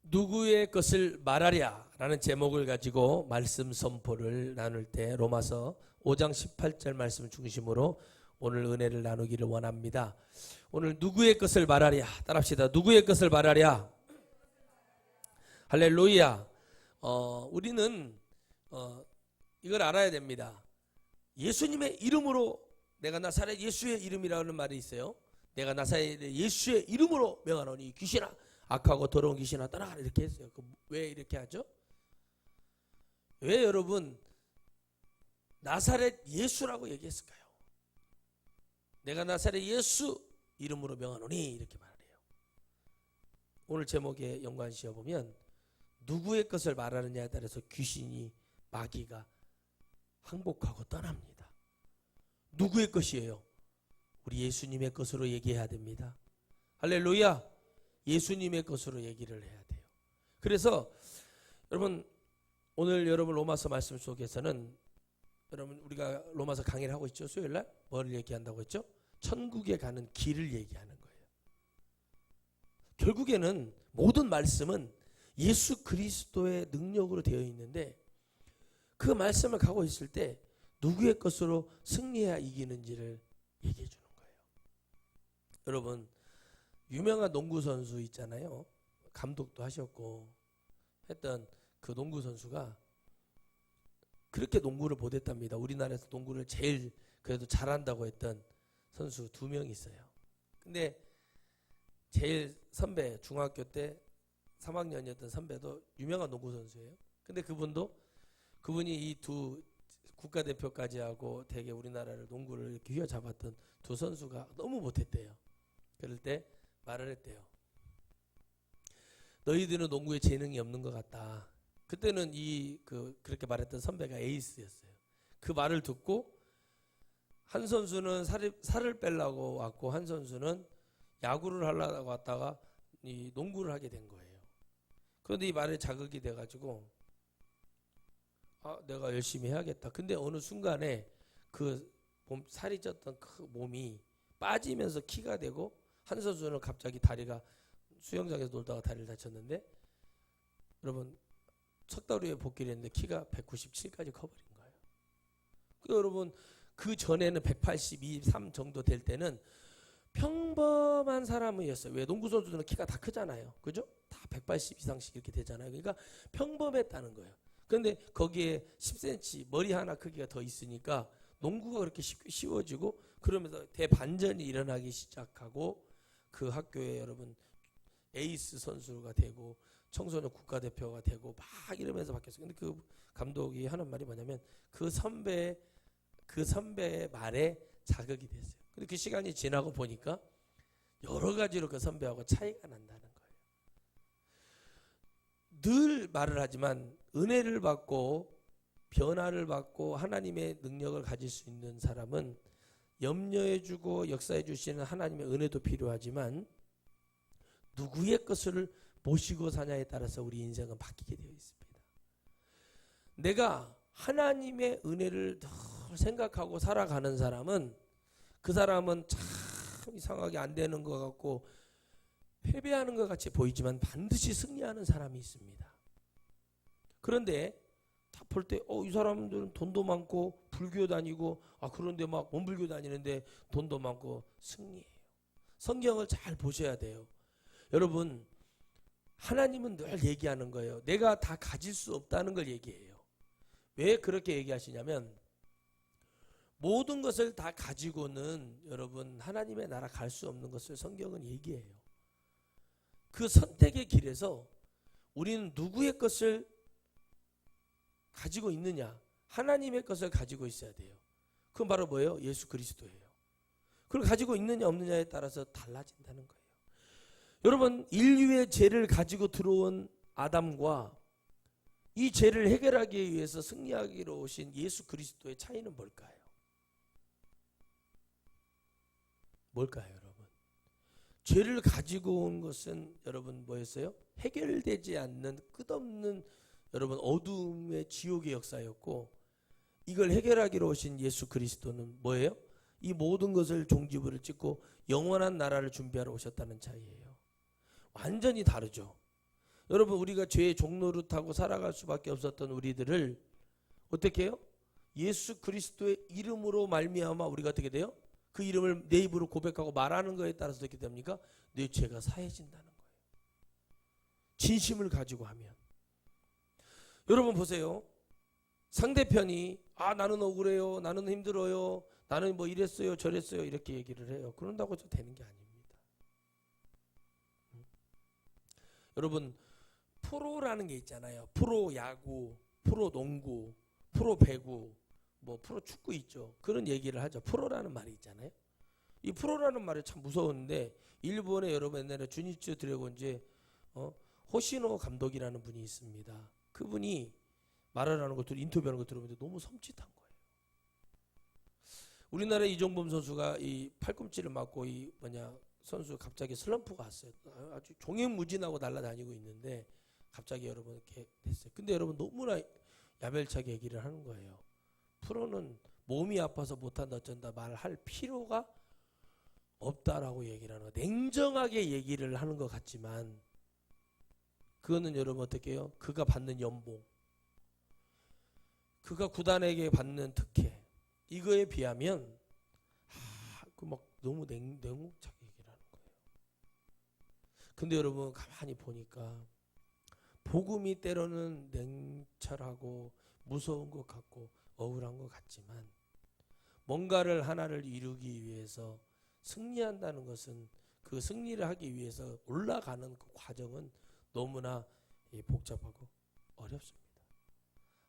누구의 것을 말하랴 라는 제목을 가지고 말씀 선포를 나눌 때 로마서 5장 18절 말씀 중심으로 오늘 은혜를 나누기를 원합니다. 오늘 누구의 것을 말하랴, 따라합시다. 누구의 것을 말하랴. 할렐루야. 우리는 이걸 알아야 됩니다. 예수님의 이름으로, 내가 나사렛 예수의 이름이라는 말이 있어요. 내가 나사렛 예수의 이름으로 명하노니 귀신아, 악하고 더러운 귀신아 떠나가라, 이렇게 했어요. 왜 이렇게 하죠? 왜 여러분 나사렛 예수라고 얘기했을까요? 내가 나사렛 예수 이름으로 명하노니 이렇게 말해요. 오늘 제목에 연관시어 보면 누구의 것을 말하느냐에 따라서 귀신이, 마귀가 항복하고 떠납니다. 누구의 것이에요? 우리 예수님의 것으로 얘기해야 됩니다. 할렐루야. 예수님의 것으로 얘기를 해야 돼요. 그래서 여러분, 오늘 여러분 로마서 말씀 속에서는 여러분 우리가 로마서 강의를 하고 있죠. 수요일날 뭘 얘기한다고 했죠? 천국에 가는 길을 얘기하는 거예요. 결국에는 모든 말씀은 예수 그리스도의 능력으로 되어 있는데, 그 말씀을 가고 있을 때 누구의 것으로 승리해야 이기는지를 얘기해 주는 거예요. 여러분, 유명한 농구 선수 있잖아요. 감독도 하셨고 했던 그 농구 선수가 그렇게 농구를 못했답니다. 우리나라에서 농구를 제일 그래도 잘한다고 했던 선수 2명 있어요. 근데 제일 선배, 중학교 때 3학년이었던 선배도 유명한 농구 선수예요. 근데 그분이 이 두 국가대표까지 하고 되게 우리나라를 농구를 이렇게 휘어잡았던 두 선수가 너무 못했대요. 그럴 때 말을 했대요. 너희들은 농구에 재능이 없는 것 같다. 그때는 그렇게 말했던 선배가 에이스였어요. 그 말을 듣고 한 선수는 살을 빼려고 왔고, 한 선수는 야구를 하려고 왔다가 이 농구를 하게 된 거예요. 그런데 이 말에 자극이 돼가지고 내가 열심히 해야겠다. 근데 어느 순간에 그 살이 쪘던 그 몸이 빠지면서 키가 되고, 한 선수는 갑자기 다리가, 수영장에서 놀다가 다리를 다쳤는데 여러분 석 달 후에 복귀를 했는데 키가 197까지 커버린 거예요. 여러분 그 전에는 182, 3 정도 될 때는 평범한 사람이었어요. 왜? 농구 선수들은 키가 다 크잖아요. 그죠? 다 180 이상씩 이렇게 되잖아요. 그러니까 평범했다는 거예요. 그런데 거기에 10cm 머리 하나 크기가 더 있으니까 농구가 그렇게 쉬워지고, 그러면서 대반전이 일어나기 시작하고 그 학교에 여러분 에이스 선수가 되고 청소년 국가대표가 되고 막 이러면서 바뀌었어요. 근데 그 감독이 하는 말이 뭐냐면 그 선배의 말에 자극이 됐어요. 근데 그 시간이 지나고 보니까 여러 가지로 그 선배하고 차이가 난다는 거예요. 늘 말을 하지만 은혜를 받고 변화를 받고 하나님의 능력을 가질 수 있는 사람은 염려해주고 역사해 주시는 하나님의 은혜도 필요하지만 누구의 것을 모시고 사냐에 따라서 우리 인생은 바뀌게 되어 있습니다. 내가 하나님의 은혜를 늘 생각하고 살아가는 사람은, 그 사람은 참 이상하게 안 되는 것 같고 패배하는 것 같이 보이지만 반드시 승리하는 사람이 있습니다. 그런데 다 볼 때 이 사람들은 돈도 많고 불교 다니고, 그런데 막 원불교 다니는데 돈도 많고 승리해요. 성경을 잘 보셔야 돼요. 여러분, 하나님은 늘 얘기하는 거예요. 내가 다 가질 수 없다는 걸 얘기해요. 왜 그렇게 얘기하시냐면, 모든 것을 다 가지고는 여러분 하나님의 나라 갈 수 없는 것을 성경은 얘기해요. 그 선택의 길에서 우리는 누구의 것을 가지고 있느냐, 하나님의 것을 가지고 있어야 돼요. 그건 바로 뭐예요? 예수 그리스도예요. 그걸 가지고 있느냐 없느냐에 따라서 달라진다는 거예요. 여러분, 인류의 죄를 가지고 들어온 아담과 이 죄를 해결하기 위해서 승리하기로 오신 예수 그리스도의 차이는 뭘까요? 뭘까요, 여러분? 죄를 가지고 온 것은 여러분 뭐였어요? 해결되지 않는 끝없는 여러분 어둠의 지옥의 역사였고, 이걸 해결하기로 오신 예수 그리스도는 뭐예요? 이 모든 것을 종지부를 찍고 영원한 나라를 준비하러 오셨다는 차이예요. 완전히 다르죠. 여러분 우리가 죄의 종로를 타고 살아갈 수밖에 없었던 우리들을 어떻게 해요? 예수 그리스도의 이름으로 말미암아 우리가 어떻게 돼요? 그 이름을 내 입으로 고백하고 말하는 거에 따라서 어떻게 됩니까? 내 죄가 사해진다는 거예요. 진심을 가지고 하면. 여러분 보세요. 상대편이 나는 억울해요. 나는 힘들어요. 나는 뭐 이랬어요. 저랬어요. 이렇게 얘기를 해요. 그런다고 해서 되는 게 아닙니다. 여러분 프로라는 게 있잖아요. 프로 야구, 프로 농구, 프로 배구, 뭐 프로 축구 있죠. 그런 얘기를 하죠. 프로라는 말이 있잖아요. 이 프로라는 말이 참 무서운데 일본에 여러분 옛날에 주니츠 드래곤즈의 호시노 감독이라는 분이 있습니다. 그분이 말을 하는 것들 인터뷰하는 거 들어보는데 너무 섬찟한 거예요. 우리나라 이종범 선수가 이 팔꿈치를 맞고 이 선수 갑자기 슬럼프가 왔어요. 아주 종횡무진하고 날아다니고 있는데 갑자기 여러분 이렇게 됐어요. 근데 여러분 너무나 야멸차게 얘기를 하는 거예요. 프로는 몸이 아파서 못한다 어쩐다 말할 필요가 없다라고 얘기를 하는 거예요. 냉정하게 얘기를 하는 것 같지만 그거는 여러분 어떻게 해요? 그가 받는 연봉, 그가 구단에게 받는 특혜 이거에 비하면 그 막 너무 냉혹하게 얘기를 하는 거예요. 근데 여러분 가만히 보니까 복음이 때로는 냉철하고 무서운 것 같고 억울한 것 같지만 뭔가를 하나를 이루기 위해서 승리한다는 것은 그 승리를 하기 위해서 올라가는 그 과정은 너무나 복잡하고 어렵습니다.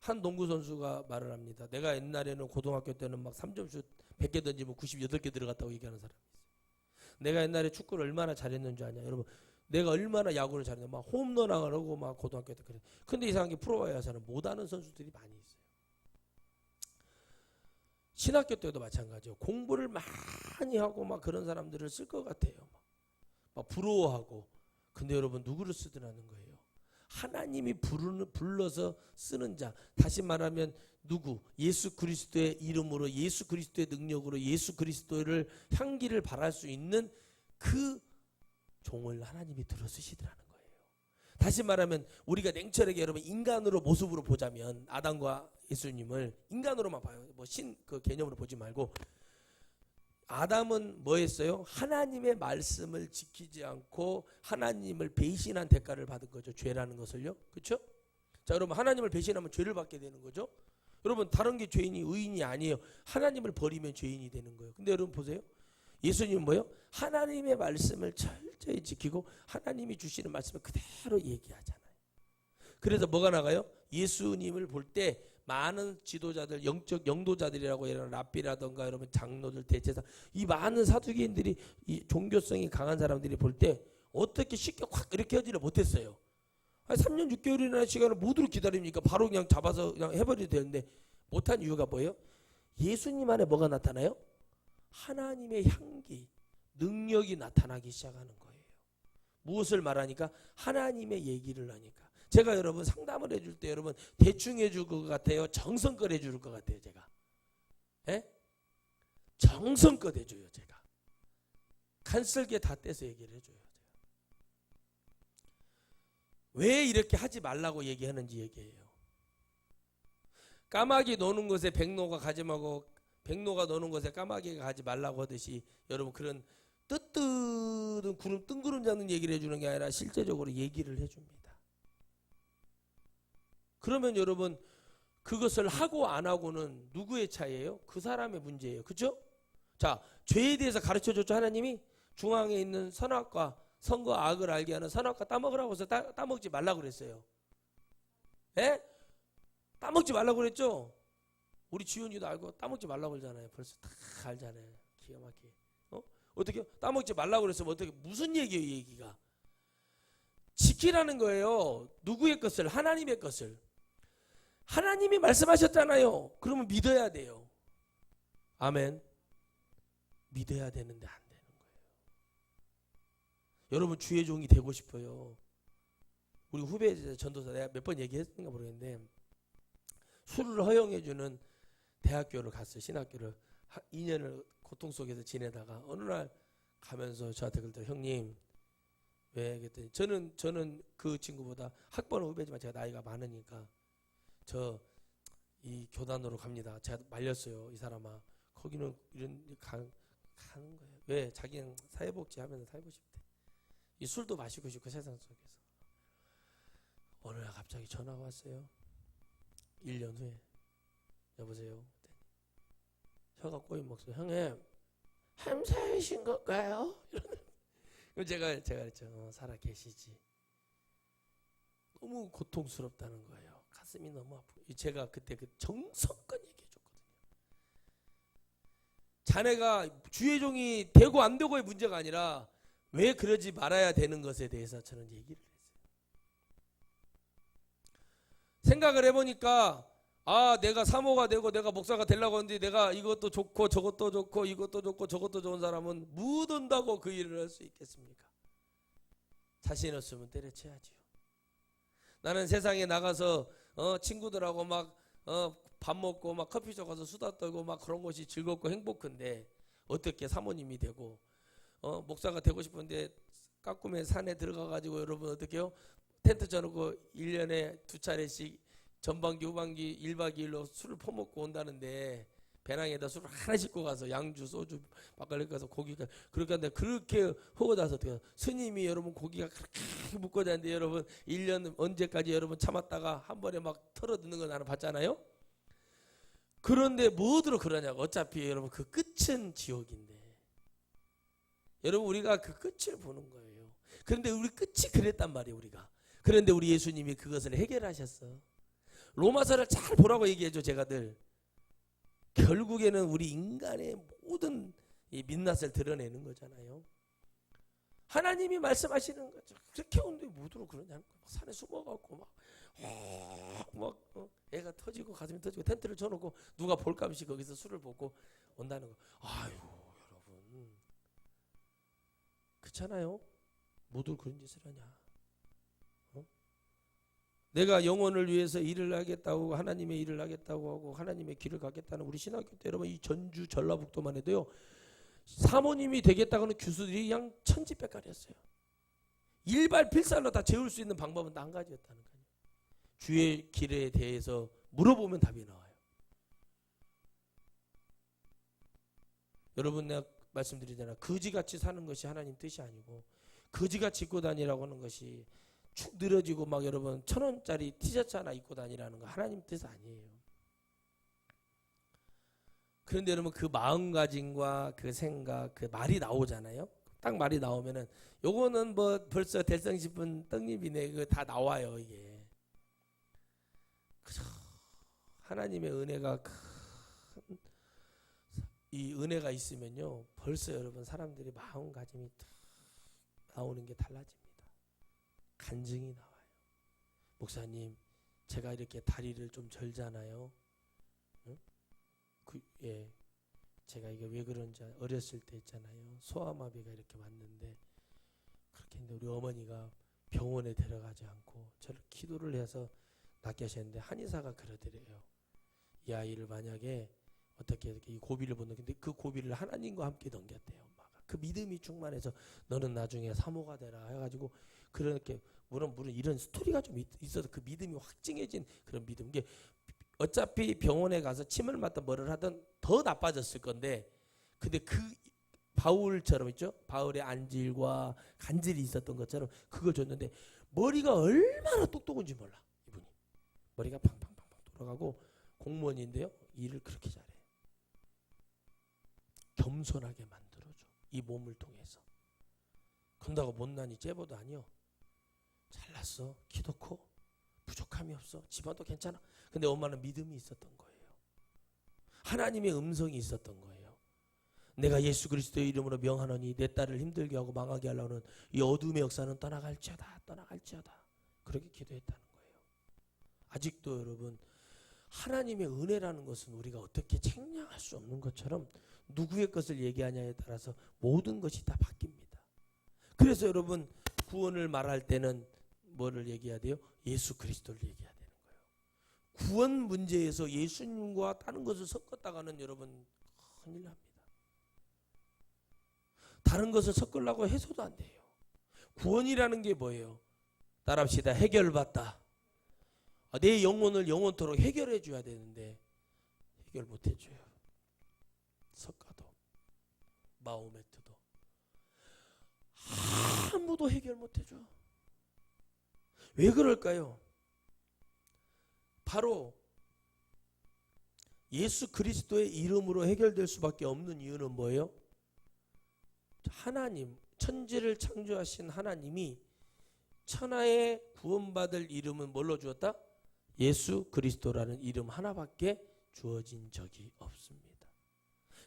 한 농구 선수가 말을 합니다. 내가 옛날에는 고등학교 때는 막 3점슛 100개 던지면 98개 들어갔다고 얘기하는 사람이 있어요. 내가 옛날에 축구를 얼마나 잘했는 줄 아냐. 여러분 내가 얼마나 야구를 잘했는데 막 홈런 하고 막 고등학교 때 그래. 근데 이상하게 프로에 와서는 못하는 선수들이 많이 있어요. 신학교 때도 마찬가지예요. 공부를 많이 하고 막 그런 사람들을 쓸 것 같아요. 막 부러워하고. 근데 여러분 누구를 쓰더라는 거예요? 하나님이 불러서 쓰는 자. 다시 말하면 누구? 예수 그리스도의 이름으로 예수 그리스도의 능력으로 예수 그리스도를 향기를 발할 수 있는 그 종을 하나님이 들어 쓰시더라는 거예요. 다시 말하면 우리가 냉철하게 여러분 인간으로 모습으로 보자면 아담과 예수님을 인간으로만 봐요. 뭐 그 개념으로 보지 말고 아담은 뭐 했어요? 하나님의 말씀을 지키지 않고 하나님을 배신한 대가를 받은 거죠. 죄라는 것을요. 그렇죠? 자, 여러분 하나님을 배신하면 죄를 받게 되는 거죠. 여러분 다른 게 죄인이 의인이 아니에요. 하나님을 버리면 죄인이 되는 거예요. 근데 여러분 보세요. 예수님은 뭐예요? 하나님의 말씀을 철저히 지키고 하나님이 주시는 말씀을 그대로 얘기하잖아요. 그래서 뭐가 나가요? 예수님을 볼 때 많은 지도자들, 영적 영도자들이라고 이런 랍비라던가 여러분 장로들, 대제사 이 많은 사두개인들이 이 종교성이 강한 사람들이 볼 때 어떻게 쉽게 확 이렇게 하지를 못했어요. 3년 6개월이나 시간을 모두를 기다리니까 바로 그냥 잡아서 그냥 해버려도 되는데 못한 이유가 뭐예요? 예수님 안에 뭐가 나타나요? 하나님의 향기, 능력이 나타나기 시작하는 거예요. 무엇을 말하니까? 하나님의 얘기를 하니까. 제가 여러분 상담을 해줄 때 여러분 대충 해줄 것 같아요? 정성껏 해줄 것 같아요? 제가 정성껏 해줘요. 제가 간설게 다 떼서 얘기를 해줘요. 왜 이렇게 하지 말라고 얘기하는지 얘기해요. 까마귀 노는 곳에 백로가 가지 말고 백로가 노는 곳에 까마귀가 가지 말라고 하듯이 여러분 그런 뜨뜻한 구름 뜬구름 잡는 얘기를 해주는 게 아니라 실제적으로 얘기를 해줍니다. 그러면 여러분 그것을 하고 안 하고는 누구의 차이예요? 그 사람의 문제예요. 그렇죠? 자, 죄에 대해서 가르쳐줬죠. 하나님이 중앙에 있는 선악과 선과 악을 알게 하는 선악과 따먹으라고 해서 따먹지 말라고 그랬어요. 예? 따먹지 말라고 그랬죠? 우리 지훈이도 알고 따먹지 말라고 그러잖아요. 벌써 다 알잖아요. 기가 막히게. 어떻게 따먹지 말라고 그랬으면 어떻게 무슨 얘기예요, 이 얘기가? 지키라는 거예요. 누구의 것을? 하나님의 것을. 하나님이 말씀하셨잖아요. 그러면 믿어야 돼요. 아멘. 믿어야 되는데 안 되는 거예요. 여러분 주의 종이 되고 싶어요. 우리 후배 전도사 내가 몇 번 얘기했는가 모르겠는데 술을 허용해주는 대학교를 갔어요. 신학교를 2년을 고통 속에서 지내다가 어느 날 가면서 저한테 그러더라고요. 형님 왜 그랬더니 저는 그 친구보다 학번 후배지만 제가 나이가 많으니까 저 이 교단으로 갑니다. 제가 말렸어요. 이 사람아 거기는 이런 가는 거예요. 왜? 자기는 사회복지 하면서 살고 싶대. 이 술도 마시고 싶고 세상 속에서. 어느 날 갑자기 전화가 왔어요. 1년 후에. 여보세요. 혀가 꼬인 목소리. 형님 함사이신 건가요? 제가 그랬죠. 살아 계시지. 너무 고통스럽다는 거예요. 가슴이 너무 아프고. 제가 그때 그 정성껏 얘기해줬거든요. 자네가 주의 종이 되고 안 되고의 문제가 아니라 왜 그러지 말아야 되는 것에 대해서 저는 얘기를 했어요. 생각을 해보니까 내가 사모가 되고 내가 목사가 되려고 하는데 내가 이것도 좋고 저것도 좋고 이것도 좋고 저것도 좋은 사람은 못 온다고 그 일을 할 수 있겠습니까? 자신 없으면 때려쳐야지요. 나는 세상에 나가서 친구들하고 막 밥 먹고 막 커피숍 가서 수다 떨고 막 그런 것이 즐겁고 행복한데 어떻게 사모님이 되고 목사가 되고 싶은데 까꾸매 산에 들어가 가지고 여러분 어떻게요? 텐트 쳐놓고 1년에 2차례씩 전반기 후반기 1박 2일로 술을 퍼먹고 온다는데 배낭에다 술을 하나 싣고 가서 양주 소주 막걸리 가서 고기가 그렇게 하는데 그렇게 허거다서 어떻게 스님이 여러분 고기가 그렇게 묵고 자는데 여러분 1년 언제까지 여러분 참았다가 한 번에 막 털어드는 거 나는 봤잖아요. 그런데 뭐들어 그러냐고. 어차피 여러분 그 끝은 지옥인데 여러분 우리가 그 끝을 보는 거예요. 그런데 우리 끝이 그랬단 말이에요. 우리가. 그런데 우리 예수님이 그것을 해결하셨어. 로마서를 잘 보라고 얘기해줘. 제가 늘 결국에는 우리 인간의 모든 이 민낯을 드러내는 거잖아요. 하나님이 말씀하시는 거죠. 그렇게 온데 뭐들어 그러냐고. 막 산에 숨어갖고 막 애가 터지고 가슴이 터지고 텐트를 쳐놓고 누가 볼감시 거기서 술을 붓고 온다는 거. 아유 여러분 그렇잖아요. 뭐들 그런 짓을 하냐. 내가 영혼을 위해서 일을 하겠다고 하나님의 일을 하겠다고 하고 하나님의 길을 가겠다는 우리 신학교 때 여러분 이 전주 전라북도만 해도요. 사모님이 되겠다고는 교수들이 그냥 천지백갈이었어요. 일발 필살로 다 재울 수 있는 방법은 단 한 가지였다는 거예요. 주의 길에 대해서 물어보면 답이 나와요. 여러분 내가 말씀드리잖아. 거지같이 사는 것이 하나님 뜻이 아니고 거지같이 입고 다니라고 하는 것이 축 늘어지고 막 여러분 1,000원짜리 티셔츠 하나 입고 다니라는 거 하나님 뜻 아니에요. 그런데 여러분 그 마음가짐과 그 생각 그 말이 나오잖아요. 딱 말이 나오면은 요거는 뭐 벌써 될성 싶은 떡잎이네. 그거 다 나와요. 이게 그저 하나님의 은혜가 큰 이 은혜가 있으면요 벌써 여러분 사람들이 마음가짐이 딱 나오는 게 달라집니다. 간증이 나와요. 목사님 제가 이렇게 다리를 좀 절잖아요. 응? 제가 이게 왜 그런지 어렸을 때 있잖아요. 소아마비가 이렇게 왔는데 그렇게 했는데 우리 어머니가 병원에 데려가지 않고 저를 기도를 해서 낫게 하셨는데 한의사가 그러더래요. 이 아이를 만약에 어떻게 이렇게 이 고비를 못 넘겼는데 그 고비를 하나님과 함께 넘겼대요. 엄마가. 그 믿음이 충만해서 너는 나중에 사모가 되라 해가지고 그렇게 물론 이런 스토리가 좀 있어서 그 믿음이 확증해진 그런 믿음. 이게 어차피 병원에 가서 침을 맞든 뭐를 하든 더 나빠졌을 건데 근데 그 바울처럼 있죠? 바울의 안질과 간질이 있었던 것처럼 그걸 줬는데 머리가 얼마나 똑똑한지 몰라. 이분이. 머리가 팡팡팡팡 돌아가고 공무원인데요. 일을 그렇게 잘해. 겸손하게 만들어줘. 이 몸을 통해서. 그런다고 못난이 째보도 아니요. 잘났어. 키도 커. 부족함이 없어. 집안도 괜찮아. 근데 엄마는 믿음이 있었던 거예요. 하나님의 음성이 있었던 거예요. 내가 예수 그리스도의 이름으로 명하노니 내 딸을 힘들게 하고 망하게 하려는 이 어둠의 역사는 떠나갈지어다. 떠나갈지어다. 그렇게 기도했다는 거예요. 아직도 여러분 하나님의 은혜라는 것은 우리가 어떻게 책량할 수 없는 것처럼 누구의 것을 얘기하냐에 따라서 모든 것이 다 바뀝니다. 그래서 여러분 구원을 말할 때는 뭐를 얘기해야 돼요? 예수 그리스도를 얘기해야 되는 거예요. 구원 문제에서 예수님과 다른 것을 섞었다가는 여러분 큰일 납니다. 다른 것을 섞으려고 해서도 안 돼요. 구원이라는 게 뭐예요? 따라합시다. 해결받다. 내 영혼을 영원토록 해결해 줘야 되는데 해결 못 해줘요. 석가도 마호메트도 아무도 해결 못 해줘. 왜 그럴까요? 바로 예수 그리스도의 이름으로 해결될 수밖에 없는 이유는 뭐예요? 하나님, 천지를 창조하신 하나님이 천하에 구원받을 이름은 뭘로 주었다? 예수 그리스도라는 이름 하나밖에 주어진 적이 없습니다.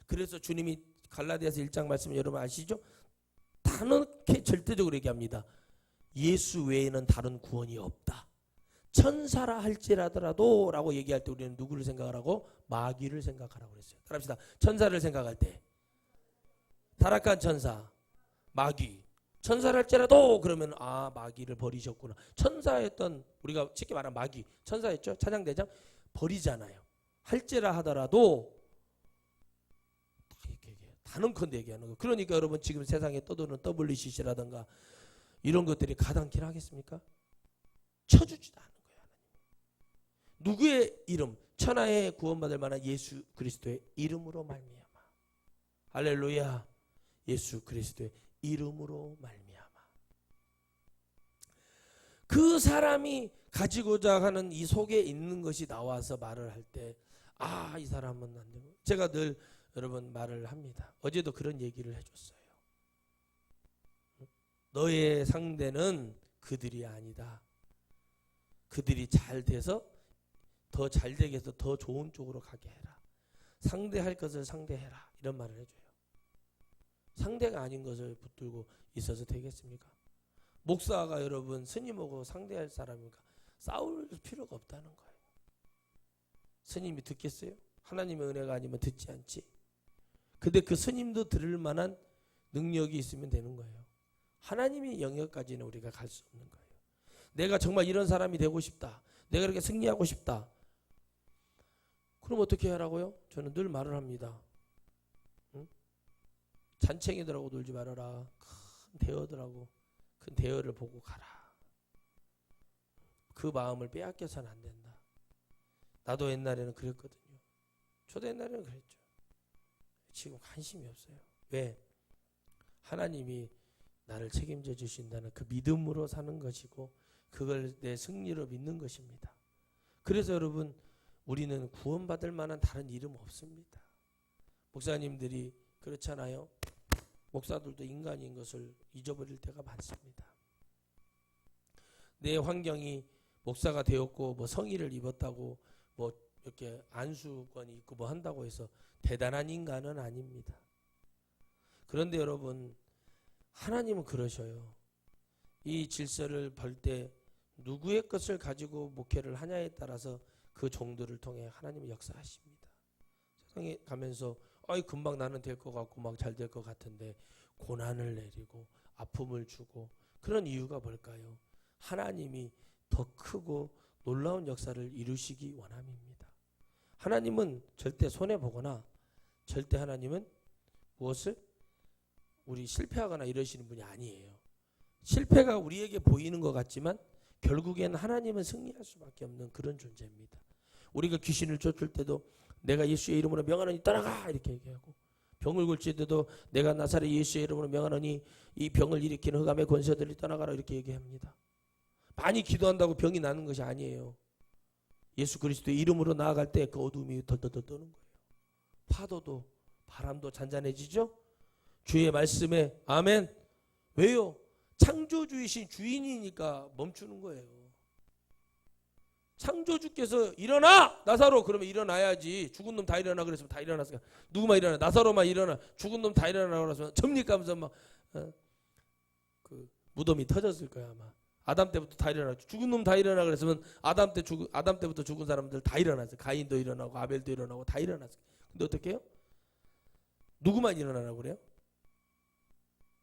그래서 주님이 갈라디아서 1장 말씀 여러분 아시죠? 단호하게 절대적으로 얘기합니다. 예수 외에는 다른 구원이 없다. 천사라 할지라도 라고 얘기할 때 우리는 누구를 생각하라고? 마귀를 생각하라고 그랬어요. 따라합시다. 천사를 생각할 때 타락한 천사, 마귀. 천사를 할지라도 그러면 마귀를 버리셨구나. 천사였던 우리가 쉽게 말하면 마귀, 천사였죠. 찬양대장 버리잖아요. 할지라 하더라도 이렇게 단언컨대 얘기하는 거. 그러니까 여러분 지금 세상에 떠도는 WCC라든가 이런 것들이 가당키나 하겠습니까? 쳐주지도 않은 거예요. 누구의 이름? 천하에 구원받을 만한 예수 그리스도의 이름으로 말미암아. 할렐루야. 예수 그리스도의 이름으로 말미암아. 그 사람이 가지고자 하는 이 속에 있는 것이 나와서 말을 할 때 이 사람은 안 되고, 제가 늘 여러분 말을 합니다. 어제도 그런 얘기를 해줬어요. 너의 상대는 그들이 아니다. 그들이 잘 돼서 더 잘 되게 해서 더 좋은 쪽으로 가게 해라. 상대할 것을 상대해라. 이런 말을 해줘요. 상대가 아닌 것을 붙들고 있어서 되겠습니까? 목사가 여러분 스님하고 상대할 사람이니까 싸울 필요가 없다는 거예요. 스님이 듣겠어요? 하나님의 은혜가 아니면 듣지 않지. 근데 그 스님도 들을 만한 능력이 있으면 되는 거예요. 하나님의 영역까지는 우리가 갈 수 없는 거예요. 내가 정말 이런 사람이 되고 싶다. 내가 이렇게 승리하고 싶다. 그럼 어떻게 하라고요? 저는 늘 말을 합니다. 잔챙이들하고 놀지 말아라. 큰 대어들하고 큰 대어를 보고 가라. 그 마음을 빼앗겨서는 안 된다. 나도 옛날에는 그랬거든요. 저도 옛날에는 그랬죠. 지금 관심이 없어요. 왜? 하나님이 나를 책임져 주신다는 그 믿음으로 사는 것이고 그걸 내 승리로 믿는 것입니다. 그래서 여러분 우리는 구원받을 만한 다른 이름 없습니다. 목사님들이 그렇잖아요. 목사들도 인간인 것을 잊어버릴 때가 많습니다. 내 환경이 목사가 되었고 뭐 성의를 입었다고 뭐 이렇게 안수권이 있고 뭐 한다고 해서 대단한 인간은 아닙니다. 그런데 여러분 하나님은 그러셔요. 이 질서를 볼 때 누구의 것을 가지고 목회를 하냐에 따라서 그 종들을 통해 하나님이 역사하십니다. 세상에 가면서 금방 나는 될 것 같고 막 잘 될 것 같은데 고난을 내리고 아픔을 주고 그런 이유가 뭘까요? 하나님이 더 크고 놀라운 역사를 이루시기 원함입니다. 하나님은 절대 손해보거나 절대 하나님은 무엇을 우리 실패하거나 이러시는 분이 아니에요. 실패가 우리에게 보이는 것 같지만 결국엔 하나님은 승리할 수밖에 없는 그런 존재입니다. 우리가 귀신을 쫓을 때도 내가 예수의 이름으로 명하노니 떠나가 이렇게 얘기하고 병을 고칠 때도 내가 나사렛 예수의 이름으로 명하노니 이 병을 일으키는 흑암의 권세들이 떠나가라 이렇게 얘기합니다. 많이 기도한다고 병이 나는 것이 아니에요. 예수 그리스도의 이름으로 나아갈 때 그 어둠이 덜덜덜 떠는 거예요. 파도도 바람도 잔잔해지죠. 주의 말씀에 아멘. 왜요? 창조주이신 주인이니까 멈추는 거예요. 창조주께서 일어나! 나사로! 그러면 일어나야지. 죽은 놈 다 일어나 그랬으면 다 일어났어요. 누구만 일어나? 나사로만 일어나. 죽은 놈 다 일어나 그랬으면 접니까 하면서 막 그 무덤이 터졌을 거야 아마. 아담 때부터 다 일어나. 죽은 놈 다 일어나 그랬으면 아담 때부터 죽은 사람들 다 일어났어요. 가인도 일어나고 아벨도 일어나고 다 일어났어요. 근데 어떻게 해요? 누구만 일어나라고 그래요?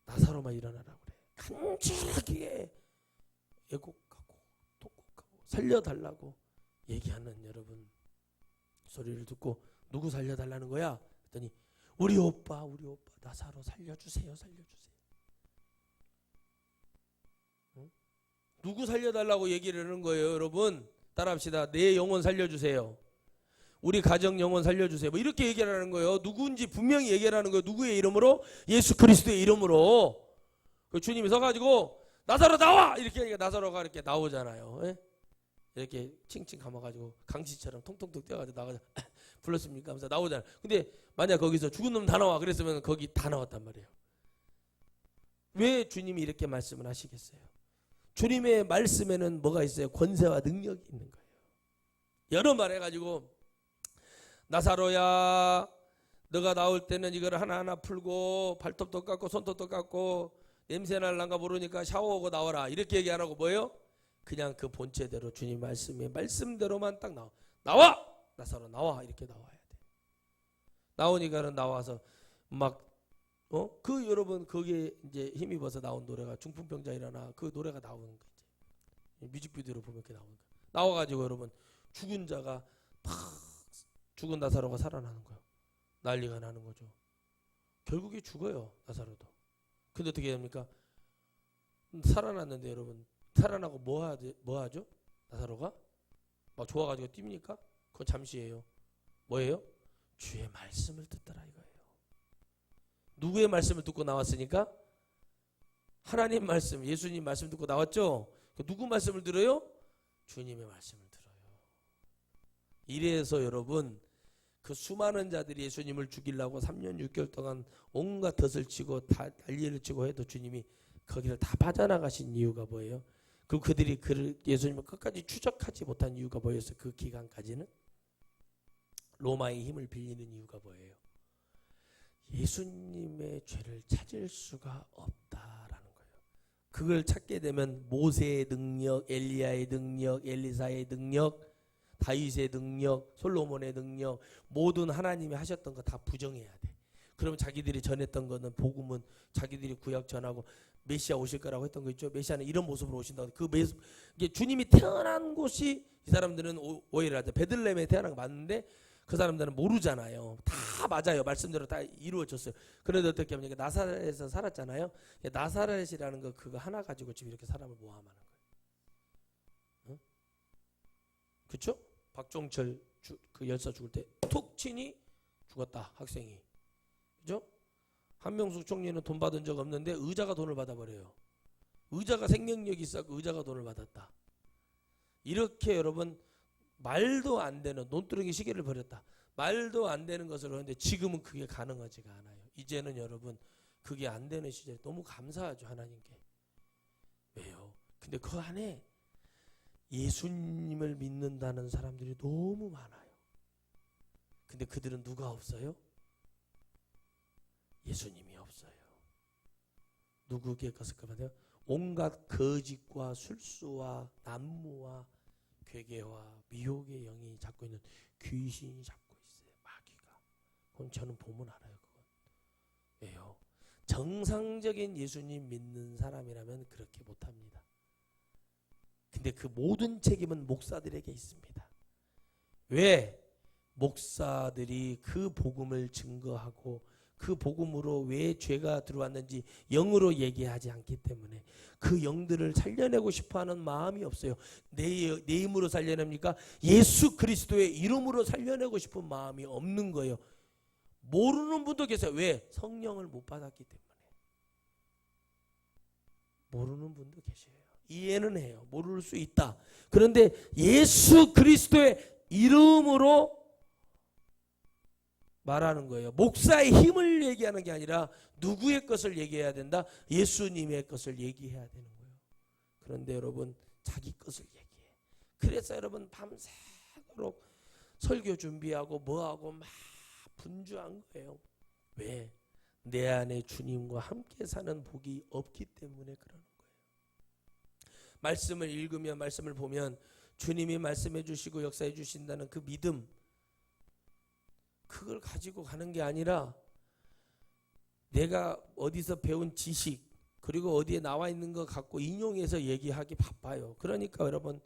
나사로만 일어나라고 그래. 간절하게 애곡하고 통곡하고 살려달라고 얘기하는 여러분 소리를 듣고 누구 살려달라는 거야? 그랬더니 우리 오빠 나사로 살려주세요. 누구 살려달라고 얘기를 하는 거예요, 여러분? 따라합시다. 내 영혼 살려주세요. 우리 가정 영혼 살려주세요. 뭐 이렇게 얘기를 하는 거예요. 누구인지 분명히 얘기를 하는 거예요. 누구의 이름으로? 예수 그리스도의 이름으로. 그 주님이 서가지고 나사로 나와! 이렇게 하니까 나사로가 이렇게 나오잖아요. 예? 이렇게 칭칭 감아가지고 강시처럼 통통통 뛰어가지고 나가자. 불렀습니까? 하면서 나오잖아요. 근데 만약 거기서 죽은 놈 다 나와 그랬으면 거기 다 나왔단 말이에요. 왜 주님이 이렇게 말씀을 하시겠어요? 주님의 말씀에는 뭐가 있어요? 권세와 능력이 있는 거예요. 여러 말 해가지고 나사로야 너가 나올 때는 이걸 하나하나 풀고 발톱도 깎고 손톱도 깎고 냄새 날란가 모르니까 샤워하고 나와라 이렇게 얘기 안 하고 뭐예요? 그냥 그 본체대로 주님 말씀의 말씀대로만 딱 나와 나사로 나와 이렇게 나와야 돼. 나오니까는 나와서 막 그 여러분 거기에 이제 힘입어서 나온 노래가 중풍병자 일어나 그 노래가 나오는 거 이제 뮤직비디오로 보면 이렇게 나오는 거 나와가지고 여러분 죽은 자가 팍 죽은 나사로가 살아나는 거예요. 난리가 나는 거죠. 결국에 죽어요 나사로도. 근데 어떻게 됩니까? 살아났는데 여러분 살아나고 뭐 하죠? 나사로가 막 좋아가지고 뜁니까? 그건 잠시예요. 뭐예요? 주의 말씀을 듣더라 이거예요. 누구의 말씀을 듣고 나왔으니까? 하나님 말씀, 예수님 말씀 듣고 나왔죠? 누구 말씀을 들어요? 주님의 말씀을 들어요. 이래서 여러분 그 수많은 자들이 예수님을 죽이려고 3년 6개월 동안 온갖 덫을 치고 다 난리를 치고 해도 주님이 거기를 다 빠져나가신 이유가 뭐예요? 그리고 그들이 예수님을 끝까지 추적하지 못한 이유가 뭐였어요? 그 기간까지는? 로마의 힘을 빌리는 이유가 뭐예요? 예수님의 죄를 찾을 수가 없다라는 거예요. 그걸 찾게 되면 모세의 능력, 엘리야의 능력, 엘리사의 능력, 다윗의 능력, 솔로몬의 능력 모든 하나님이 하셨던 거 다 부정해야 돼. 그러면 자기들이 전했던 거는 복음은 자기들이 구약 전하고 메시아 오실 거라고 했던 거 있죠. 메시아는 이런 모습으로 오신다고. 이게 주님이 태어난 곳이 이 사람들은 오해를 하죠. 베들레헴에 태어난 거 맞는데 그 사람들은 모르잖아요. 다 맞아요. 말씀대로 다 이루어졌어요. 그런데 어떻게 하면 나사렛에서 살았잖아요. 나사렛이라는 거 그거 하나 가지고 지금 이렇게 사람을 모함하는 거예요. 응? 그렇죠? 박종철 그 열사 죽을 때 툭 치니 죽었다 학생이. 그죠? 한명숙 총리는 돈 받은 적 없는데 의자가 돈을 받아버려요. 의자가 생명력이 있었고 의자가 돈을 받았다. 이렇게 여러분 말도 안 되는 논두렁이 시계를 버렸다. 말도 안 되는 것을 하는데 지금은 그게 가능하지가 않아요. 이제는 여러분 그게 안 되는 시절에 너무 감사하죠 하나님께. 왜요? 근데 그 안에 예수님을 믿는다는 사람들이 너무 많아요. 근데 그들은 누가 없어요? 예수님이 없어요. 누구에게 것을 말해요? 온갖 거짓과 술수와 난무와 괴계와 미혹의 영이 잡고 있는 귀신이 잡고 있어요. 마귀가. 그건 저는 보면 알아요. 그건. 왜요? 정상적인 예수님 믿는 사람이라면 그렇게 못합니다. 근데 그 모든 책임은 목사들에게 있습니다. 왜? 목사들이 그 복음을 증거하고 그 복음으로 왜 죄가 들어왔는지 영으로 얘기하지 않기 때문에 그 영들을 살려내고 싶어하는 마음이 없어요. 내 힘으로 살려냅니까? 예수 그리스도의 이름으로 살려내고 싶은 마음이 없는 거예요. 모르는 분도 계세요. 왜? 성령을 못 받았기 때문에. 모르는 분도 계셔요. 이해는 해요. 모를 수 있다. 그런데 예수 그리스도의 이름으로 말하는 거예요. 목사의 힘을 얘기하는 게 아니라 누구의 것을 얘기해야 된다? 예수님의 것을 얘기해야 되는 거예요. 그런데 여러분 자기 것을 얘기해. 그래서 여러분 밤새도록 설교 준비하고 뭐하고 막 분주한 거예요. 왜? 내 안에 주님과 함께 사는 복이 없기 때문에 그러는 거예요. 말씀을 읽으면 말씀을 보면 주님이 말씀해 주시고 역사해 주신다는 그 믿음, 그걸 가지고 가는 게 아니라 내가 어디서 배운 지식 그리고 어디에 나와 있는 거 갖고 인용해서 얘기하기 바빠요. 그러니까 여러분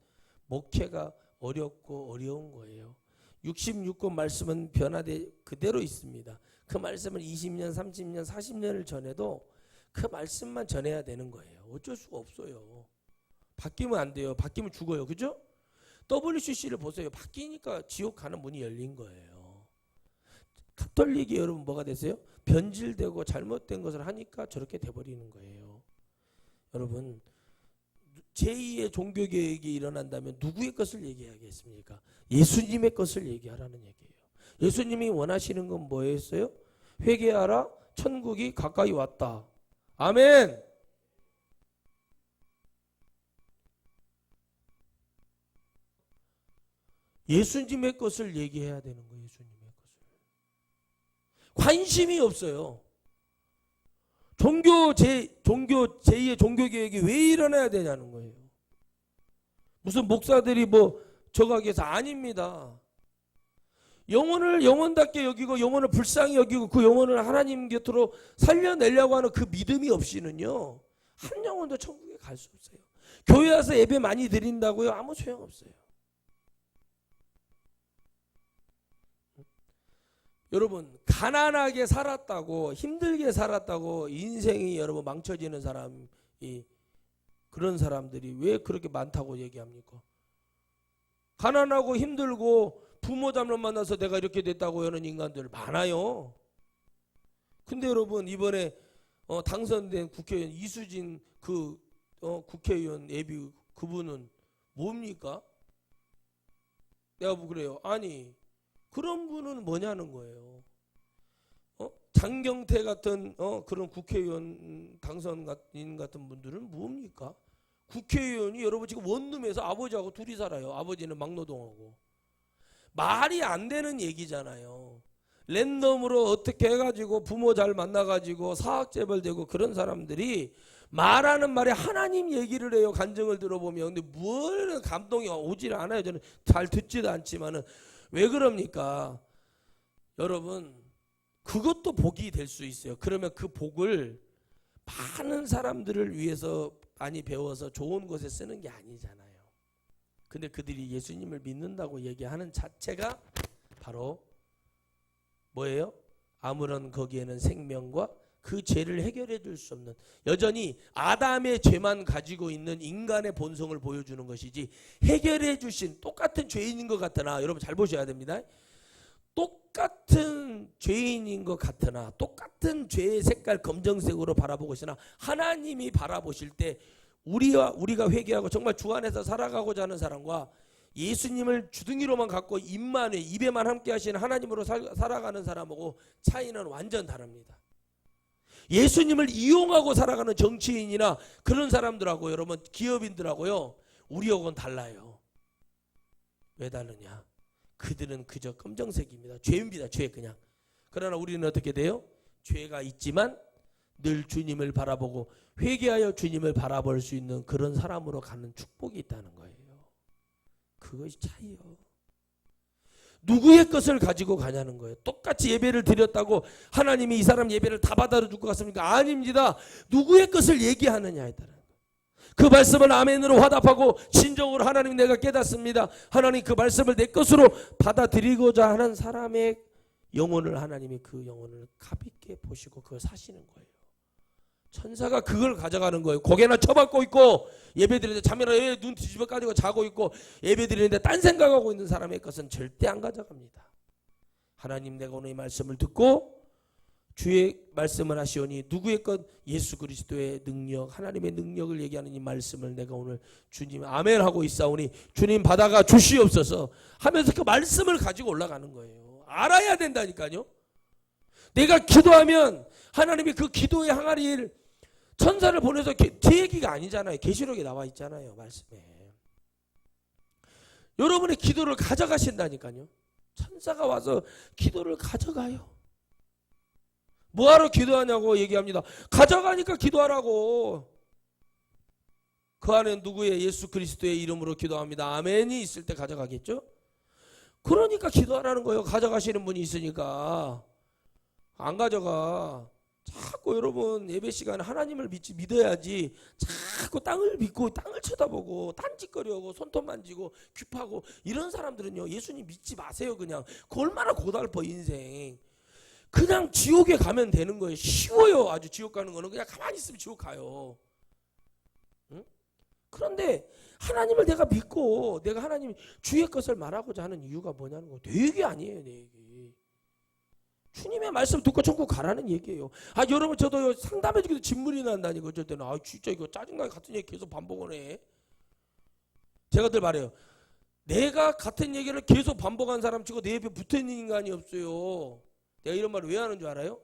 목회가 어렵고 어려운 거예요. 66권 말씀은 변화돼 그대로 있습니다. 그 말씀을 20년, 30년, 40년을 전해도 그 말씀만 전해야 되는 거예요. 어쩔 수가 없어요. 바뀌면 안 돼요. 바뀌면 죽어요. 그죠? WCC를 보세요. 바뀌니까 지옥 가는 문이 열린 거예요. 가톨릭이 여러분 뭐가 되세요? 변질되고 잘못된 것을 하니까 저렇게 돼버리는 거예요. 여러분 제2의 종교개혁이 일어난다면 누구의 것을 얘기하겠습니까? 예수님의 것을 얘기하라는 얘기예요. 예수님이 원하시는 건 뭐였어요? 회개하라, 천국이 가까이 왔다. 아멘. 예수님의 것을 얘기해야 되는 거예요. 예수님의 것을. 관심이 없어요. 종교 제2의 종교개혁이 왜 일어나야 되냐는 거예요. 무슨 목사들이 뭐 저가기 위해서 아닙니다. 영혼을 영혼답게 여기고 영혼을 불쌍히 여기고 그 영혼을 하나님 곁으로 살려내려고 하는 그 믿음이 없이는요. 한 영혼도 천국에 갈 수 없어요. 교회 와서 예배 많이 드린다고요? 아무 소용없어요. 여러분 가난하게 살았다고 힘들게 살았다고 인생이 여러분 망쳐지는 사람이 그런 사람들이 왜 그렇게 많다고 얘기합니까? 가난하고 힘들고 부모 잘못 만나서 내가 이렇게 됐다고 하는 인간들 많아요. 근데 여러분 이번에 당선된 국회의원 이수진 그 국회의원 예비 그분은 뭡니까? 내가 뭐 그래요. 아니 그런 분은 뭐냐는 거예요. 장경태 같은 그런 국회의원 당선인 같은 분들은 뭡니까? 국회의원이 여러분 지금 원룸에서 아버지하고 둘이 살아요. 아버지는 막노동하고. 말이 안 되는 얘기잖아요. 랜덤으로 어떻게 해가지고 부모 잘 만나가지고 사학재벌되고 그런 사람들이 말하는 말에 하나님 얘기를 해요. 간증을 들어보면. 근데 뭘 감동이 오질 않아요. 저는 잘 듣지도 않지만은 왜 그럽니까? 여러분 그것도 복이 될 수 있어요. 그러면 그 복을 많은 사람들을 위해서 많이 배워서 좋은 곳에 쓰는 게 아니잖아요. 근데 그들이 예수님을 믿는다고 얘기하는 자체가 바로 뭐예요? 아무런 거기에는 생명과 그 죄를 해결해 줄 수 없는 여전히 아담의 죄만 가지고 있는 인간의 본성을 보여주는 것이지 해결해 주신 똑같은 죄인인 것 같으나 여러분 잘 보셔야 됩니다. 똑같은 죄인인 것 같으나 똑같은 죄의 색깔 검정색으로 바라보고 있으나 하나님이 바라보실 때 우리가 회개하고 정말 주 안에서 살아가고자 하는 사람과 예수님을 주둥이로만 갖고 입에만 함께 하시는 하나님으로 살아가는 사람하고 차이는 완전 다릅니다. 예수님을 이용하고 살아가는 정치인이나 그런 사람들하고 여러분 기업인들하고요 우리하고는 달라요. 왜 다르냐? 그들은 그저 검정색입니다. 죄입니다. 죄 그냥. 그러나 우리는 어떻게 돼요? 죄가 있지만 늘 주님을 바라보고 회개하여 주님을 바라볼 수 있는 그런 사람으로 가는 축복이 있다는 거예요. 그것이 차이요. 누구의 것을 가지고 가냐는 거예요. 똑같이 예배를 드렸다고 하나님이 이 사람 예배를 다 받아줄 것 같습니까? 아닙니다. 누구의 것을 얘기하느냐에 따라 그 말씀을 아멘으로 화답하고 진정으로 하나님 내가 깨닫습니다. 하나님 그 말씀을 내 것으로 받아들이고자 하는 사람의 영혼을 하나님이 그 영혼을 가볍게 보시고 그걸 사시는 거예요. 천사가 그걸 가져가는 거예요. 고개나 쳐박고 있고 예배 드리는데 잠이나 눈 뒤집어 가지고 자고 있고 예배 드리는데 딴 생각하고 있는 사람의 것은 절대 안 가져갑니다. 하나님 내가 오늘 이 말씀을 듣고 주의 말씀을 하시오니 누구의 것? 예수 그리스도의 능력 하나님의 능력을 얘기하는 이 말씀을 내가 오늘 주님 아멘 하고 있사오니 주님 받아가 주시옵소서 하면서 그 말씀을 가지고 올라가는 거예요. 알아야 된다니까요. 내가 기도하면 하나님이 그 기도의 항아리를 천사를 보내서 제 얘기가 아니잖아요. 계시록에 나와 있잖아요. 말씀에. 여러분의 기도를 가져가신다니까요. 천사가 와서 기도를 가져가요. 뭐하러 기도하냐고 얘기합니다. 가져가니까 기도하라고. 그 안에 누구의 예수 그리스도의 이름으로 기도합니다. 아멘이 있을 때 가져가겠죠. 그러니까 기도하라는 거예요. 가져가시는 분이 있으니까. 안 가져가. 자꾸 여러분 예배 시간에 하나님을 믿어야지 자꾸 땅을 믿고 땅을 쳐다보고 딴짓거리하고 손톱 만지고 귀파고 이런 사람들은요 예수님 믿지 마세요. 그냥 그 얼마나 고달퍼 인생. 그냥 지옥에 가면 되는 거예요. 쉬워요. 아주 지옥 가는 거는 그냥 가만히 있으면 지옥 가요. 응? 그런데 하나님을 내가 믿고 내가 하나님 주의 것을 말하고자 하는 이유가 뭐냐는 거. 내 얘기 아니에요, 내 얘기. 주님의 말씀 듣고 천국 가라는 얘기예요. 아, 여러분 저도 상담해주기도 진물이 난다니까. 어쩔 때는 아, 진짜 이거 짜증나게 같은 얘기 계속 반복하네. 제가 늘 말해요. 내가 같은 얘기를 계속 반복한 사람 치고 내 옆에 붙어있는 인간이 없어요. 내가 이런 말을 왜 하는 줄 알아요?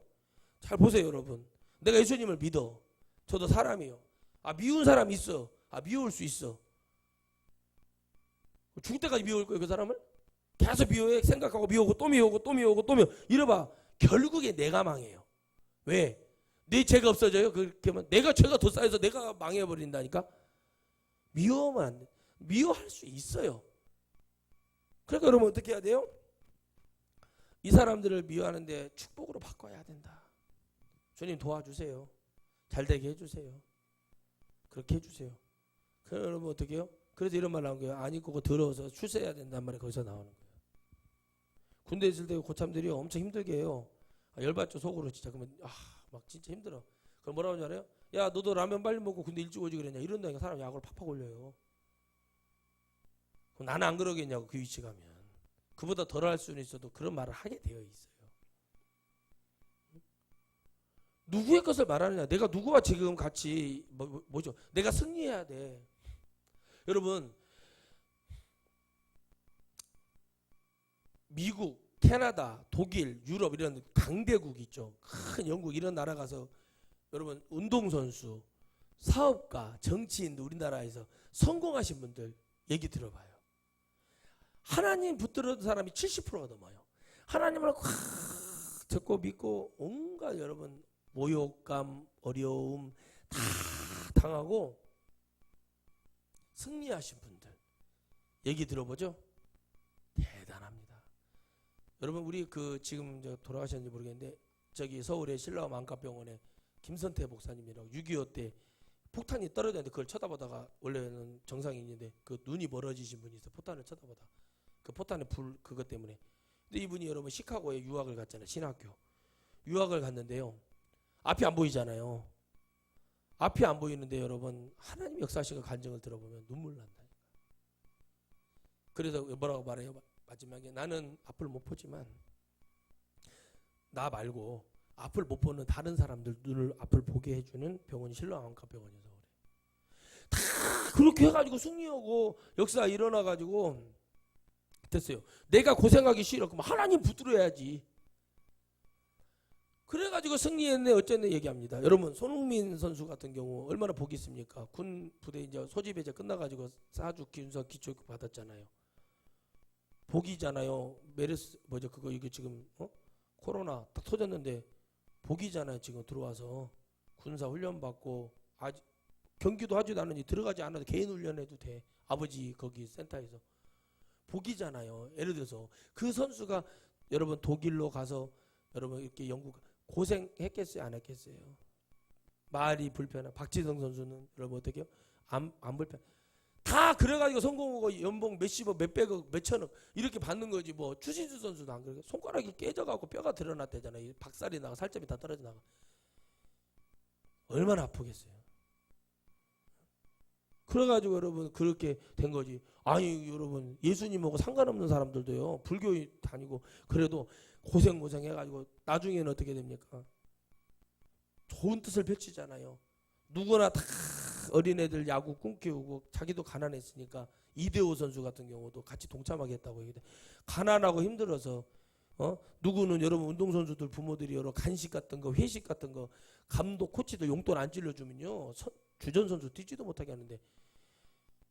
잘 보세요, 여러분. 내가 예수님을 믿어. 저도 사람이요. 아, 미운 사람 있어. 아, 미워할 수 있어. 죽을 때까지 미워할 거예요, 그 사람을? 계속 미워해. 생각하고 미워하고 또 미워하고 또 미워하고 또 미워. 이래봐. 결국에 내가 망해요. 왜? 내 죄가 없어져요? 그렇게 하면 내가 죄가 더 쌓여서 내가 망해버린다니까? 미워하면 안 돼. 미워할 수 있어요. 그러니까 여러분 어떻게 해야 돼요? 이 사람들을 미워하는데 축복으로 바꿔야 된다. 주님 도와주세요. 잘 되게 해주세요. 그렇게 해주세요. 그럼 여러분 어떻게 해요? 그래서 이런 말 나온 거예요. 아니 그거 더러워서 출세해야 된단 말이 거기서 나오는 거예요. 군대 있을 때 고참들이 엄청 힘들게 해요. 아, 열받죠 속으로 진짜. 그러면 막 진짜 힘들어. 그럼 뭐라고 하는지 알아요? 야 너도 라면 빨리 먹고 군대 일찍 오지 그랬냐 이런다니까. 사람 약을 팍팍 올려요. 그럼 나는 안 그러겠냐고. 그 위치 가면 그보다 덜할 수는 있어도 그런 말을 하게 되어 있어요. 누구의 것을 말하느냐. 내가 누구와 지금 같이 뭐죠? 내가 승리해야 돼. 여러분 미국, 캐나다, 독일, 유럽 이런 강대국 있죠. 큰 영국 이런 나라 가서 여러분 운동선수, 사업가, 정치인들 우리나라에서 성공하신 분들 얘기 들어봐요. 하나님 붙들었던 사람이 70%가 넘어요. 하나님을 꽉 잡고 믿고 온갖 여러분 모욕감, 어려움 다 당하고 승리하신 분들 얘기 들어보죠. 대단합니다. 여러분 우리 그 지금 돌아가셨는지 모르겠는데 저기 서울의 신라암 안과병원에 김선태 목사님이라고 6.25 때 폭탄이 떨어졌는데 그걸 쳐다보다가 원래는 정상인인데 그 눈이 멀어지신 분이 있어. 폭탄을 쳐다보다 그 포탄의 불 그것 때문에. 근데 이분이 여러분 시카고에 유학을 갔잖아요. 신학교 유학을 갔는데요. 앞이 안 보이잖아요. 앞이 안 보이는데 여러분 하나님 역사하신 그 간증을 들어보면 눈물 난다. 그래서 뭐라고 말해요? 마지막에 나는 앞을 못 보지만 나 말고 앞을 못 보는 다른 사람들 눈을 앞을 보게 해주는 병원이 신라암안과병원이어서 그래. 다 그렇게 해가지고 승리하고 역사 일어나가지고 됐어요. 내가 고생하기 싫어. 그럼 하나님 붙들어야지. 그래가지고 승리했네 어쨌네 얘기합니다. 여러분 손흥민 선수 같은 경우 얼마나 복이 있습니까? 군 부대 이제 소집 이제 끝나가지고 4주 군사 기초교육 받았잖아요. 복이잖아요. 메르스 뭐죠 그거 이거 지금 코로나 딱 터졌는데 복이잖아요. 지금 들어와서 군사 훈련 받고 아직 경기도 하지도 않으니 들어가지 않아도 개인 훈련해도 돼. 아버지 거기 센터에서 복이잖아요. 예를 들어서 그 선수가 여러분 독일로 가서 여러분 이렇게 영국 고생했겠어요? 안 했겠어요? 말이 불편한 박지성 선수는 여러분 어떻게 해요? 안 불편. 다 그래가지고 성공하고 연봉 몇십억, 몇백억, 몇천억 이렇게 받는 거지. 뭐 추신수 선수도 안 그래요. 손가락이 깨져가고 뼈가 드러났대잖아요. 박살이 나고 살점이 다 떨어져 나가. 얼마나 아프겠어요. 그래가지고 여러분 그렇게 된 거지. 아니 여러분 예수님하고 상관없는 사람들도요. 불교 다니고 그래도 고생 해가지고 나중에는 어떻게 됩니까? 좋은 뜻을 펼치잖아요. 누구나 다 어린애들 야구 꿈깨우고 자기도 가난했으니까 이대호 선수 같은 경우도 같이 동참하겠다고 얘기해. 가난하고 힘들어서 누구는 여러분 운동선수들 부모들이 여러 간식 같은 거 회식 같은 거 감독 코치들 용돈 안 찔러주면요 주전 선수 뛰지도 못하게 하는데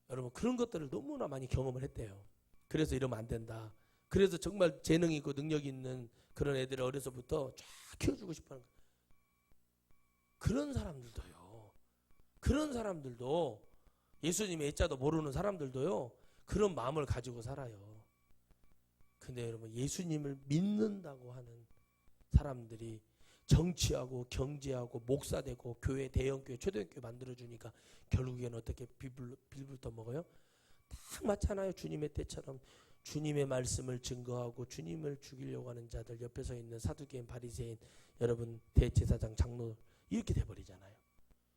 여러분 그런 것들을 너무나 많이 경험을 했대요. 그래서 이러면 안 된다. 그래서 정말 재능 있고 능력 있는 그런 애들을 어려서부터 쫙 키워주고 싶어하는 거예요. 그런 사람들도 예수님의 애자도 모르는 사람들도요 그런 마음을 가지고 살아요. 근데 여러분 예수님을 믿는다고 하는 사람들이 정치하고 경제하고 목사되고 교회 대형교회 초대교회 만들어주니까 결국에는 어떻게 빌부터 먹어요? 딱 맞잖아요. 주님의 때처럼 주님의 말씀을 증거하고 주님을 죽이려고 하는 자들 옆에 서 있는 사두개인 바리새인 여러분 대제사장 장로 이렇게 돼버리잖아요.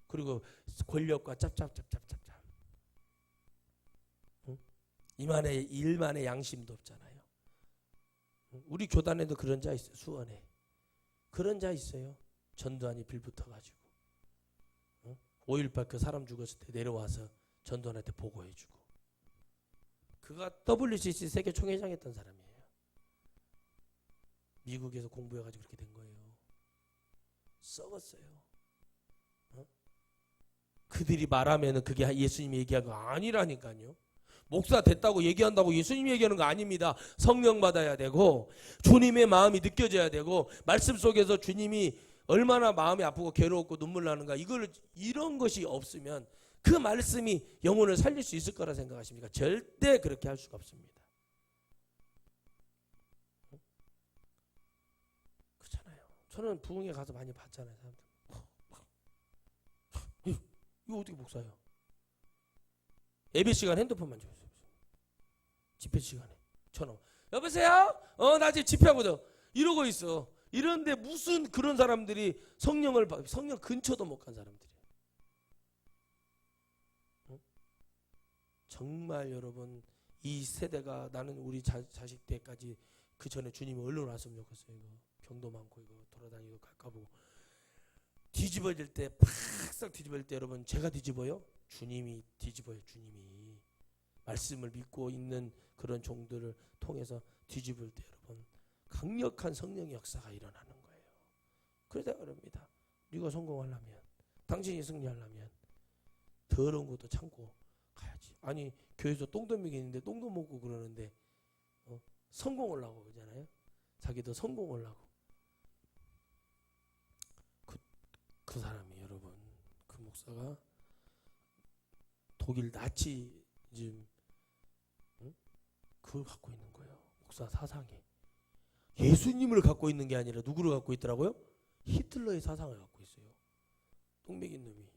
그리고 권력과 짭짭 이만의 일만의 양심도 없잖아요. 우리 교단에도 그런 자 있어요. 수원에 그런 자 있어요. 전두환이 빌 붙어가지고 5.18 그 사람 죽었을 때 내려와서 전두환한테 보고해주고, 그가 WCC 세계 총회장했던 사람이에요. 미국에서 공부해가지고 그렇게 된 거예요. 썩었어요. 그들이 말하면 그게 예수님이 얘기한 거 아니라니까요. 목사 됐다고 얘기한다고 예수님이 얘기하는 거 아닙니다. 성령 받아야 되고 주님의 마음이 느껴져야 되고 말씀 속에서 주님이 얼마나 마음이 아프고 괴로웠고 눈물 나는가, 이런 것이 없으면 그 말씀이 영혼을 살릴 수 있을 거라 생각하십니까? 절대 그렇게 할 수가 없습니다. 그렇잖아요. 저는 부흥회 가서 많이 봤잖아요. 사람들. 이거 어떻게 목사예요? 예배 시간 핸드폰만 줘요. 집회 시간에 전화. 여보세요? 나 지금 집회하거든. 이러고 있어. 이런데 무슨 그런 사람들이 성령 근처도 못 간 사람들이에요. 정말 여러분, 이 세대가, 나는 우리 자식 때까지 그 전에 주님이 얼른 왔으면 좋겠어요. 이거 병도 많고 이거 돌아다니고 가까보고 뒤집어질 때, 팍싹 뒤집어질 때 여러분, 제가 뒤집어요? 주님이 뒤집어요. 주님이 말씀을 믿고 있는 그런 종들을 통해서 뒤집을 때 여러분, 강력한 성령의 역사가 일어나는 거예요. 그러다 그럽니다. 네가 성공하려면, 당신이 승리하려면 더러운 것도 참고 가야지. 아니, 교회에서 똥도 먹이는데 똥도 먹고 그러는데 성공을 하고 그러잖아요. 자기도 성공을 하고. 그 사람이 여러분, 그 목사가 독일 나치즘 그걸 갖고 있는 거예요. 목사 사상이. 예수님을 갖고 있는 게 아니라 누구를 갖고 있더라고요? 히틀러의 사상을 갖고 있어요. 똥맥인 놈이.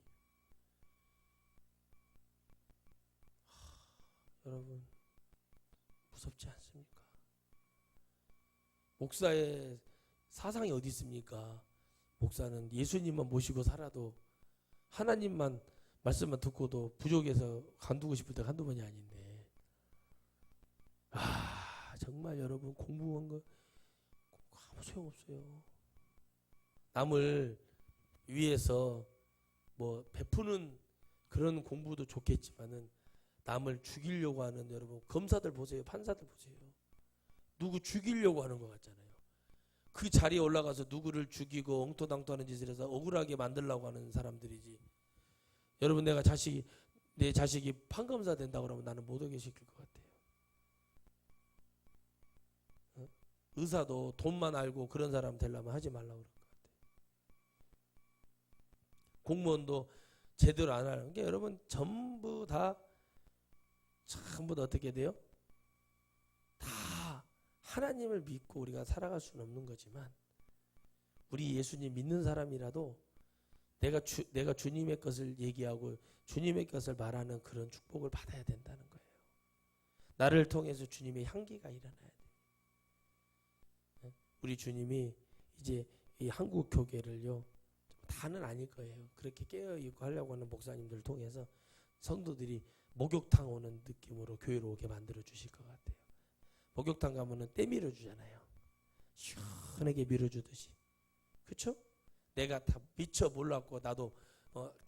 여러분, 무섭지 않습니까? 목사의 사상이 어디 있습니까? 목사는 예수님만 모시고 살아도, 하나님만 말씀만 듣고도 부족해서 간두고 싶을 때 한두 번이 아닌데, 정말 여러분, 공부한 거 아무 소용없어요. 남을 위해서 뭐 베푸는 그런 공부도 좋겠지만은 남을 죽이려고 하는, 여러분 검사들 보세요. 판사들 보세요. 누구 죽이려고 하는 것 같잖아요. 그 자리에 올라가서 누구를 죽이고 엉터당터하는 짓을 해서 억울하게 만들려고 하는 사람들이지. 여러분, 내 자식이 판검사 된다고 그러면 나는 못 오게 시킬 것 같아요. 의사도 돈만 알고 그런 사람 되려면 하지 말라고 그럴 것 같아요. 공무원도 제대로 안 하는 게, 여러분, 전부 다 어떻게 돼요? 다 하나님을 믿고 우리가 살아갈 수는 없는 거지만, 우리 예수님 믿는 사람이라도 내가 주님의 것을 얘기하고 주님의 것을 말하는 그런 축복을 받아야 된다는 거예요. 나를 통해서 주님의 향기가 일어나야 돼요. 우리 주님이 이제 이 한국 교계를요, 다는 아닐 거예요. 그렇게 깨어있고 하려고 하는 목사님들 통해서 성도들이 목욕탕 오는 느낌으로 교회로 오게 만들어 주실 것 같아요. 목욕탕 가면은 때 밀어주잖아요. 시원하게 밀어주듯이. 그렇죠? 내가 다 미쳐 몰랐고 나도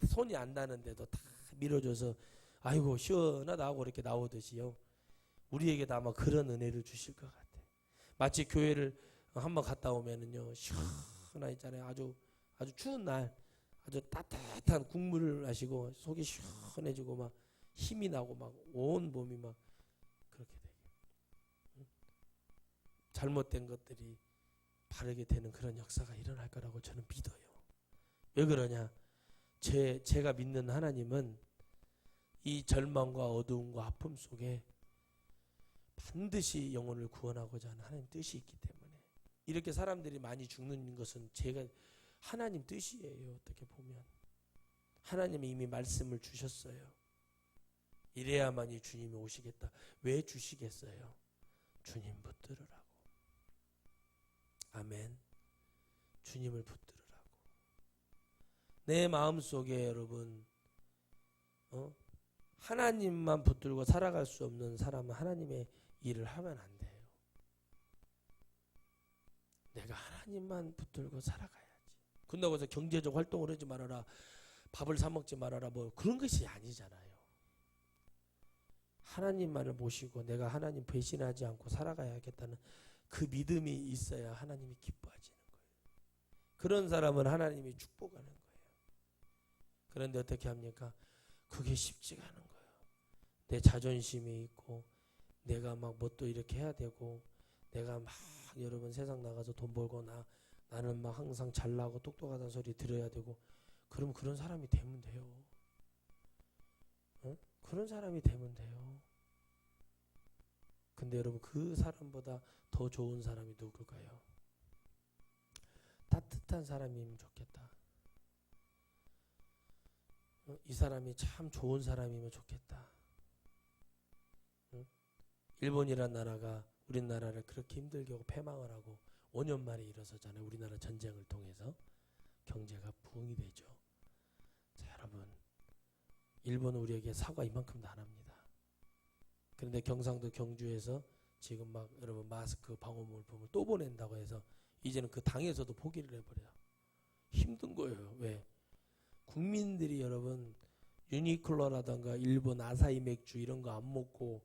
손이 안 나는데도 다 밀어줘서 아이고 시원하다 하고 이렇게 나오듯이요. 우리에게도 아마 그런 은혜를 주실 것 같아요. 마치 교회를 한번 갔다 오면은요, 시원하잖아요. 아주 추운 날 아주 따뜻한 국물을 마시고 속이 시원해지고 막 힘이 나고 막 온 몸이 막 그렇게 되게, 잘못된 것들이 바르게 되는 그런 역사가 일어날 거라고 저는 믿어요. 왜 그러냐? 제가 믿는 하나님은 이 절망과 어두움과 아픔 속에 반드시 영혼을 구원하고자 하는 하나님 뜻이 있기 때문에, 이렇게 사람들이 많이 죽는 것은 제가 하나님 뜻이에요. 어떻게 보면 하나님이 이미 말씀을 주셨어요. 이래야만이 주님이 오시겠다. 왜 주시겠어요? 주님 붙들으라고. 아멘. 주님을 붙들으라고. 내 마음속에 여러분 하나님만 붙들고 살아갈 수 없는 사람은 하나님의 일을 하면 안 돼요. 내가 하나님만 붙들고 살아가야지. 그런다고 해서 경제적 활동을 하지 말아라, 밥을 사 먹지 말아라, 뭐 그런 것이 아니잖아요. 하나님만을 모시고 내가 하나님 배신하지 않고 살아가야겠다는 그 믿음이 있어야 하나님이 기뻐하시는 거예요. 그런 사람은 하나님이 축복하는 거예요. 그런데 어떻게 합니까? 그게 쉽지가 않은 거예요. 내 자존심이 있고 내가 막 뭣도 이렇게 해야 되고 내가 막 여러분 세상 나가서 돈 벌고 나는 막 항상 잘나고 똑똑하다는 소리 들어야 되고, 그럼 그런 사람이 되면 돼요. 어? 그런 사람이 되면 돼요. 근데 여러분 그 사람보다 더 좋은 사람이 누굴까요? 따뜻한 사람이면 좋겠다. 이 사람이 참 좋은 사람이면 좋겠다. 일본이란 나라가 우리나라를 그렇게 힘들게 하고 패망을 하고 5년 만에 일어서잖아요. 우리나라 전쟁을 통해서 경제가 부흥이 되죠. 자, 여러분, 일본은 우리에게 사과 이만큼도 안 합니다. 그런데 경상도 경주에서 지금 막 여러분 마스크 방호물품을 또 보낸다고 해서 이제는 그 당에서도 포기를 해버려요. 힘든 거예요. 왜? 국민들이 여러분 유니클로라던가 일본 아사히 맥주 이런 거 안 먹고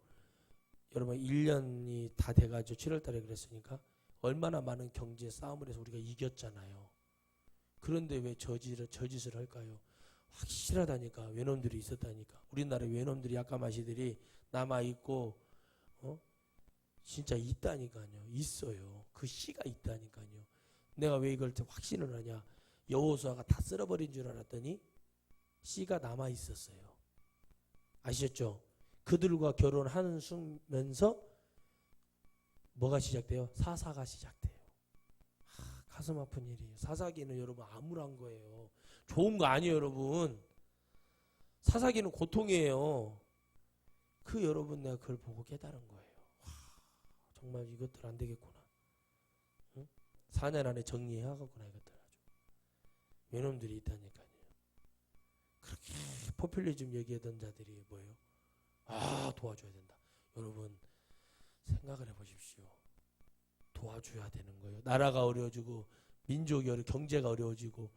여러분 1년이 다 돼가지고 7월 달에 그랬으니까 얼마나 많은 경제 싸움을 해서 우리가 이겼잖아요. 그런데 왜 저짓을 할까요? 확실하다니까. 외놈들이 있었다니까. 우리나라 외놈들이 야까마시들이 남아있고 진짜 있다니까요. 있어요. 그 씨가 있다니까요. 내가 왜 이걸 확신을 하냐. 여호수아가 다 쓸어버린 줄 알았더니 씨가 남아있었어요. 아시겠죠? 그들과 결혼하면서 뭐가 시작돼요? 사사가 시작돼요. 가슴 아픈 일이에요. 사사기는 여러분 암울한 거예요. 좋은 거 아니에요, 여러분. 사사기는 고통이에요. 그 여러분 내가 그걸 보고 깨달은 거예요. 정말 이것들 안 되겠구나. 응? 4년 안에 정리해야겠구나 이것들 아주. 외놈들이 있다니까요. 그렇게 포퓰리즘 얘기하던 자들이 뭐예요? 도와줘야 된다. 여러분 생각을 해보십시오. 도와줘야 되는 거예요. 나라가 어려워지고 민족이 경제가 어려워지고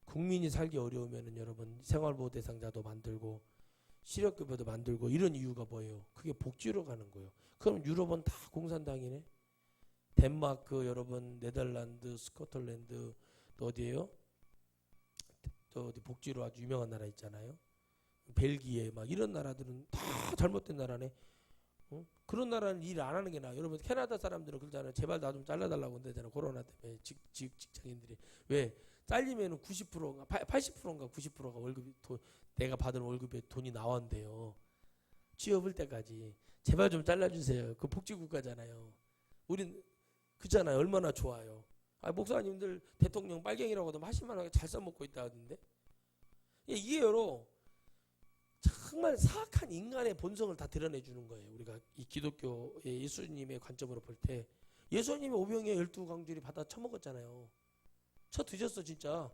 국민이 살기 어려우면은 여러분 생활보호 대상자도 만들고 실업급여도 만들고 이런 이유가 뭐예요? 그게 복지로 가는 거예요. 그럼 유럽은 다 공산당이네. 덴마크 여러분, 네덜란드, 스코틀랜드 또 어디예요? 또 어디 복지로 아주 유명한 나라 있잖아요. 벨기에 막 이런 나라들은 다 잘못된 나라네. 그런 나라는 일 안 하는 게 나아. 여러분 캐나다 사람들은 그러잖아요. 제발 나 좀 잘라달라고 한다잖아. 코로나 때문에 직장인들이. 왜? 잘리면은 90%가 80%인가 90%가 월급이 내가 받은 월급에 돈이 나온대요. 취업할 때까지. 제발 좀 잘라주세요. 그 복지국가잖아요. 우린 그잖아요. 얼마나 좋아요. 목사님들 대통령 빨갱이라고 하면 하실만하게 잘 써먹고 있다 하던데. 이게 여러 정말 사악한 인간의 본성을 다 드러내주는 거예요. 우리가 이 기독교의 예수님의 관점으로 볼 때 예수님이 오병이어 12강줄이 받아 처먹었잖아요. 쳐 드셨어 진짜.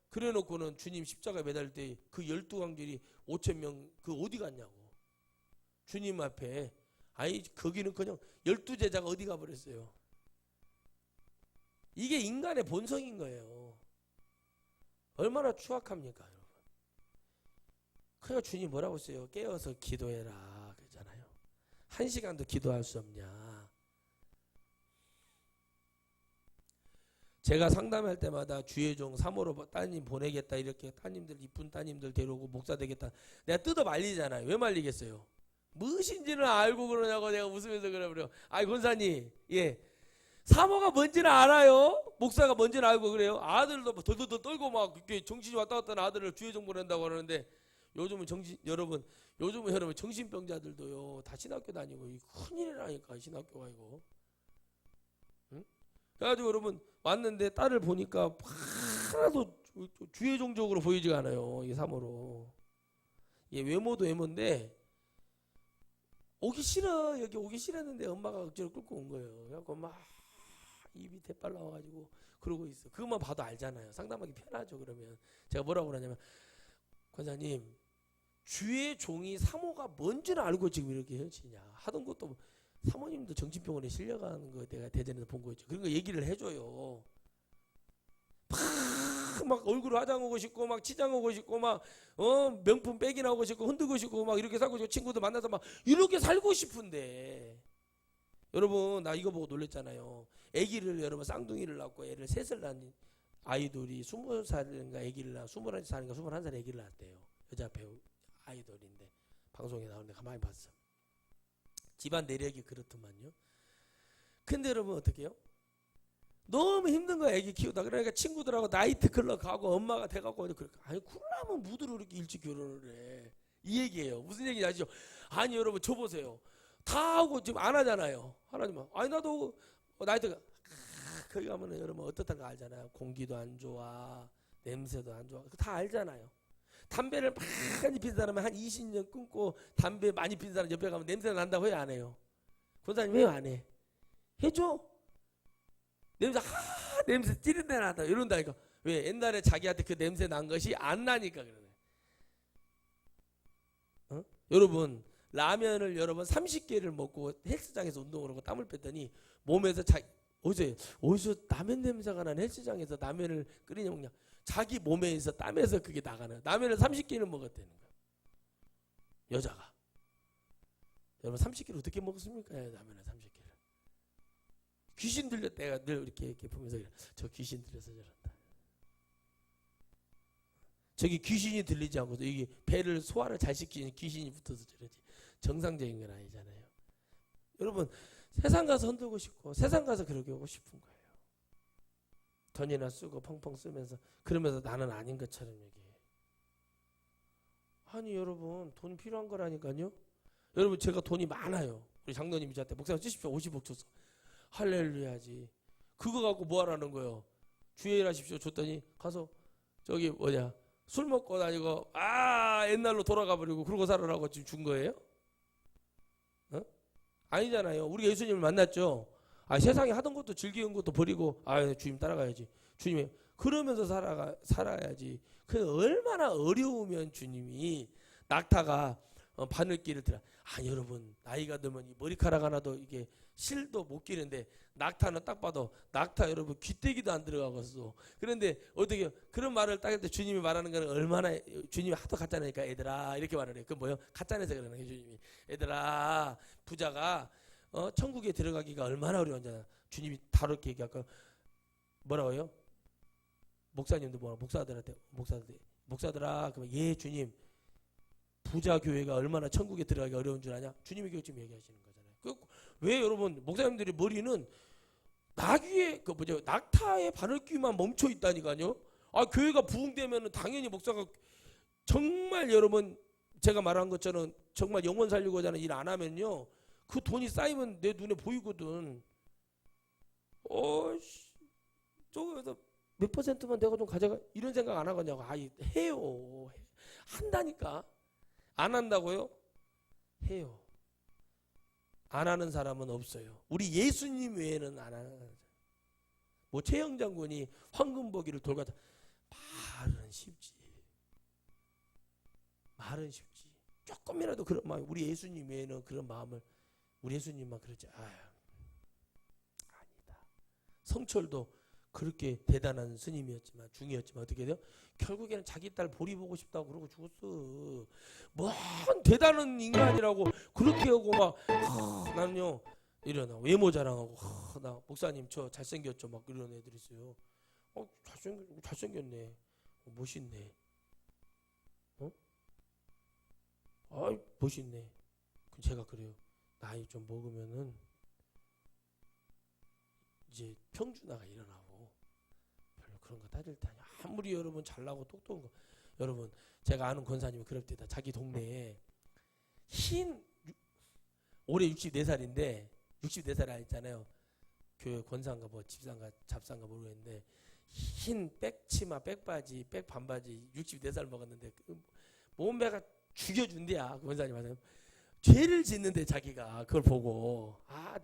그래놓고는 주님 십자가에 매달 때 그 12강줄이 5,000명 그 어디 갔냐고. 주님 앞에. 거기는 그냥 12제자가 어디 가버렸어요. 이게 인간의 본성인 거예요. 얼마나 추악합니까 여러분. 그러니까 주님 뭐라고 했어요? 깨어서 기도해라 그러잖아요. 1시간도 기도할 수 없냐. 제가 상담할 때마다 주의 종 3호로 따님 보내겠다 이렇게 따님들 이쁜 따님들 데려오고 목사 되겠다. 내가 뜯어 말리잖아요. 왜 말리겠어요? 무엇인지는 알고 그러냐고 내가 웃으면서 그래요. 권사님, 예, 3호가 뭔지는 알아요. 목사가 뭔지는 알고 그래요. 아들도 덜덜덜 떨고 막 정신이 왔다 갔다 하는 아들을 주의 종 보낸다고 하는데 요즘은 여러분 정신병자들도요 다 신학교 다니고 큰일이라니까 신학교가 이거. 응? 그래가지고 여러분 왔는데 딸을 보니까 하나도 주의 종족으로 보이지가 않아요. 이 3호로. 얘 외모도 외모인데 오기 싫어. 여기 오기 싫었는데 엄마가 억지로 끌고 온 거예요. 그래갖고 막 입이 대빨 나와가지고 그러고 있어. 그것만 봐도 알잖아요. 상담하기 편하죠. 그러면 제가 뭐라고 그러냐면 권사님 주의 종이 사모가 뭔지는 알고 지금 이렇게 헤어지냐. 하던 것도 사모님도 정신병원에 실려가는 거 내가 대전에서 본 거죠. 그런 거 얘기를 해줘요. 막 얼굴 화장하고 싶고 막 치장하고 싶고 막 명품 백이나 하고 싶고 흔들고 싶고 막 이렇게 살고 싶고 친구들 만나서 막 이렇게 살고 싶은데 여러분 나 이거 보고 놀랬잖아요. 아기를 여러분 쌍둥이를 낳고 애를 셋을 낳은 아이돌이 20살인가 아기를 낳아 21살인가 21살 아기를 낳았대요. 여자 배우 아이돌인데 방송에 나오는데 가만히 봤어. 집안 내력이 그렇더만요. 근데 여러분 어떻게 해요? 너무 힘든 거야 애기 키우다. 그러니까 친구들하고 나이트클럽 가고 엄마가 돼갖고 아니 쿨라면 무드로 이렇게 일찍 결혼을 해. 이 얘기예요. 무슨 얘기인지 아시죠? 아니 여러분 저 보세요. 다 하고 지금 안 하잖아요. 하나님은 아니 나도 나이트가 거기 가면은 여러분 어떻다는 거 알잖아요. 공기도 안 좋아, 냄새도 안 좋아, 다 알잖아요. 담배를 많이 피는 사람은 한 20년 끊고 담배 많이 피는 사람 옆에 가면 냄새 난다고 해요, 안 해요? 권사님 왜 안 해? 해줘. 냄새 찌른내 나다 이런다니까. 왜? 옛날에 자기한테 그 냄새 난 것이 안 나니까 그러네. 여러분 라면을 여러분 30개를 먹고 헬스장에서 운동을 하고 땀을 뺐더니 몸에서 어디서 라면 냄새가 나는 헬스장에서 라면을 끓이냐 먹냐. 자기 몸에서 땀에서 그게 나가는. 라면을 30개를 먹었다는 거야. 여자가. 여러분 30개를 어떻게 먹었습니까? 라면을 30개를. 귀신 들렸다. 내가 늘 이렇게 보면서 저 귀신 들려서 저런다. 저기 귀신이 들리지 않고도 이게 배를 소화를 잘 시키는 귀신이 붙어서 저러지. 정상적인 건 아니잖아요. 여러분 세상 가서 흔들고 싶고 세상 가서 그러게 오고 싶은 거예요. 돈이나 쓰고 펑펑 쓰면서 그러면서 나는 아닌 것처럼 얘기해. 아니 여러분 돈 필요한 거라니까요. 여러분 제가 돈이 많아요. 우리 장로님이 저한테 목사님 쓰십시오. 50억 줬어. 할렐루야지. 그거 갖고 뭐 하라는 거예요. 주일 하십시오 줬더니 가서 저기 술 먹고 다니고 옛날로 돌아가 버리고 그러고 살아라고 지금 준 거예요? 아니잖아요. 우리가 예수님을 만났죠. 세상에 하던 것도 즐기는 것도 버리고 주님 따라가야지. 주님이 그러면서 살아야지. 그 얼마나 어려우면 주님이 낙타가 바늘길을 들어. 여러분 나이가 들면 이 머리카락 하나도 이게 실도 못 끼는데 낙타는 딱 봐도 낙타 여러분 귀때기도 안 들어가겠어. 그런데 어떻게 그런 말을 딱 할 때 주님이 말하는 거는 얼마나 주님이 하도 가짜니까 얘들아 이렇게 말을 해요. 그 뭐요? 가짜내서 그러는 거예요 주님이. 얘들아 부자가 천국에 들어가기가 얼마나 어려운지 주님이 다르게 얘기할까? 뭐라고 해요? 목사님도 목사들한테 목사들아 그러면 예 주님 부자 교회가 얼마나 천국에 들어가기 어려운 줄 아냐? 주님이 그걸 지금 얘기하시는 거잖아요. 왜 여러분 목사님들의 머리는 낙타의 바늘귀만 멈춰 있다니까요. 교회가 부흥되면 당연히 목사가 정말 여러분 제가 말한 것처럼 정말 영혼 살리고자 하는 일 안 하면요. 그 돈이 쌓이면 내 눈에 보이거든. 저거에서 몇 퍼센트만 내가 좀 가져가 이런 생각 안 하겠냐고. 해요. 한다니까. 안 한다고요? 해요. 안 하는 사람은 없어요. 우리 예수님 외에는 안 하는 사람. 최영 장군이 황금보기를 돌가다 말은 쉽지. 조금이라도 그런 마음, 우리 예수님 외에는 그런 마음을 우리 예수님만 그러지. 아니다. 성철도 그렇게 대단한 스님이었지만 중이었지만 어떻게 돼요? 결국에는 자기 딸 보리 보고 싶다고 그러고 죽었어. 뭔 대단한 인간이라고 그렇게 하고 막 나는요 이러나 외모 자랑하고 나 목사님 저 잘생겼죠 막 이런 애들 있어요. 잘생겼네. 멋있네. 멋있네. 제가 그래요. 나이 좀 먹으면은 이제 평준화가 일어나고 별로 그런 거 따질 때 아니야. 아무리 여러분 잘나고 똑똑한 거 여러분 제가 아는 권사님이 그럴 때다. 자기 동네에 올해 64살인데 64살 아니잖아요. 교회 권사인가 집사인가 잡사인가 모르겠는데 흰 백치마 백바지 백반바지 64살 먹었는데 몸매가 죽여준대야. 그 권사님 하세요. 죄를 짓는데 자기가 그걸 보고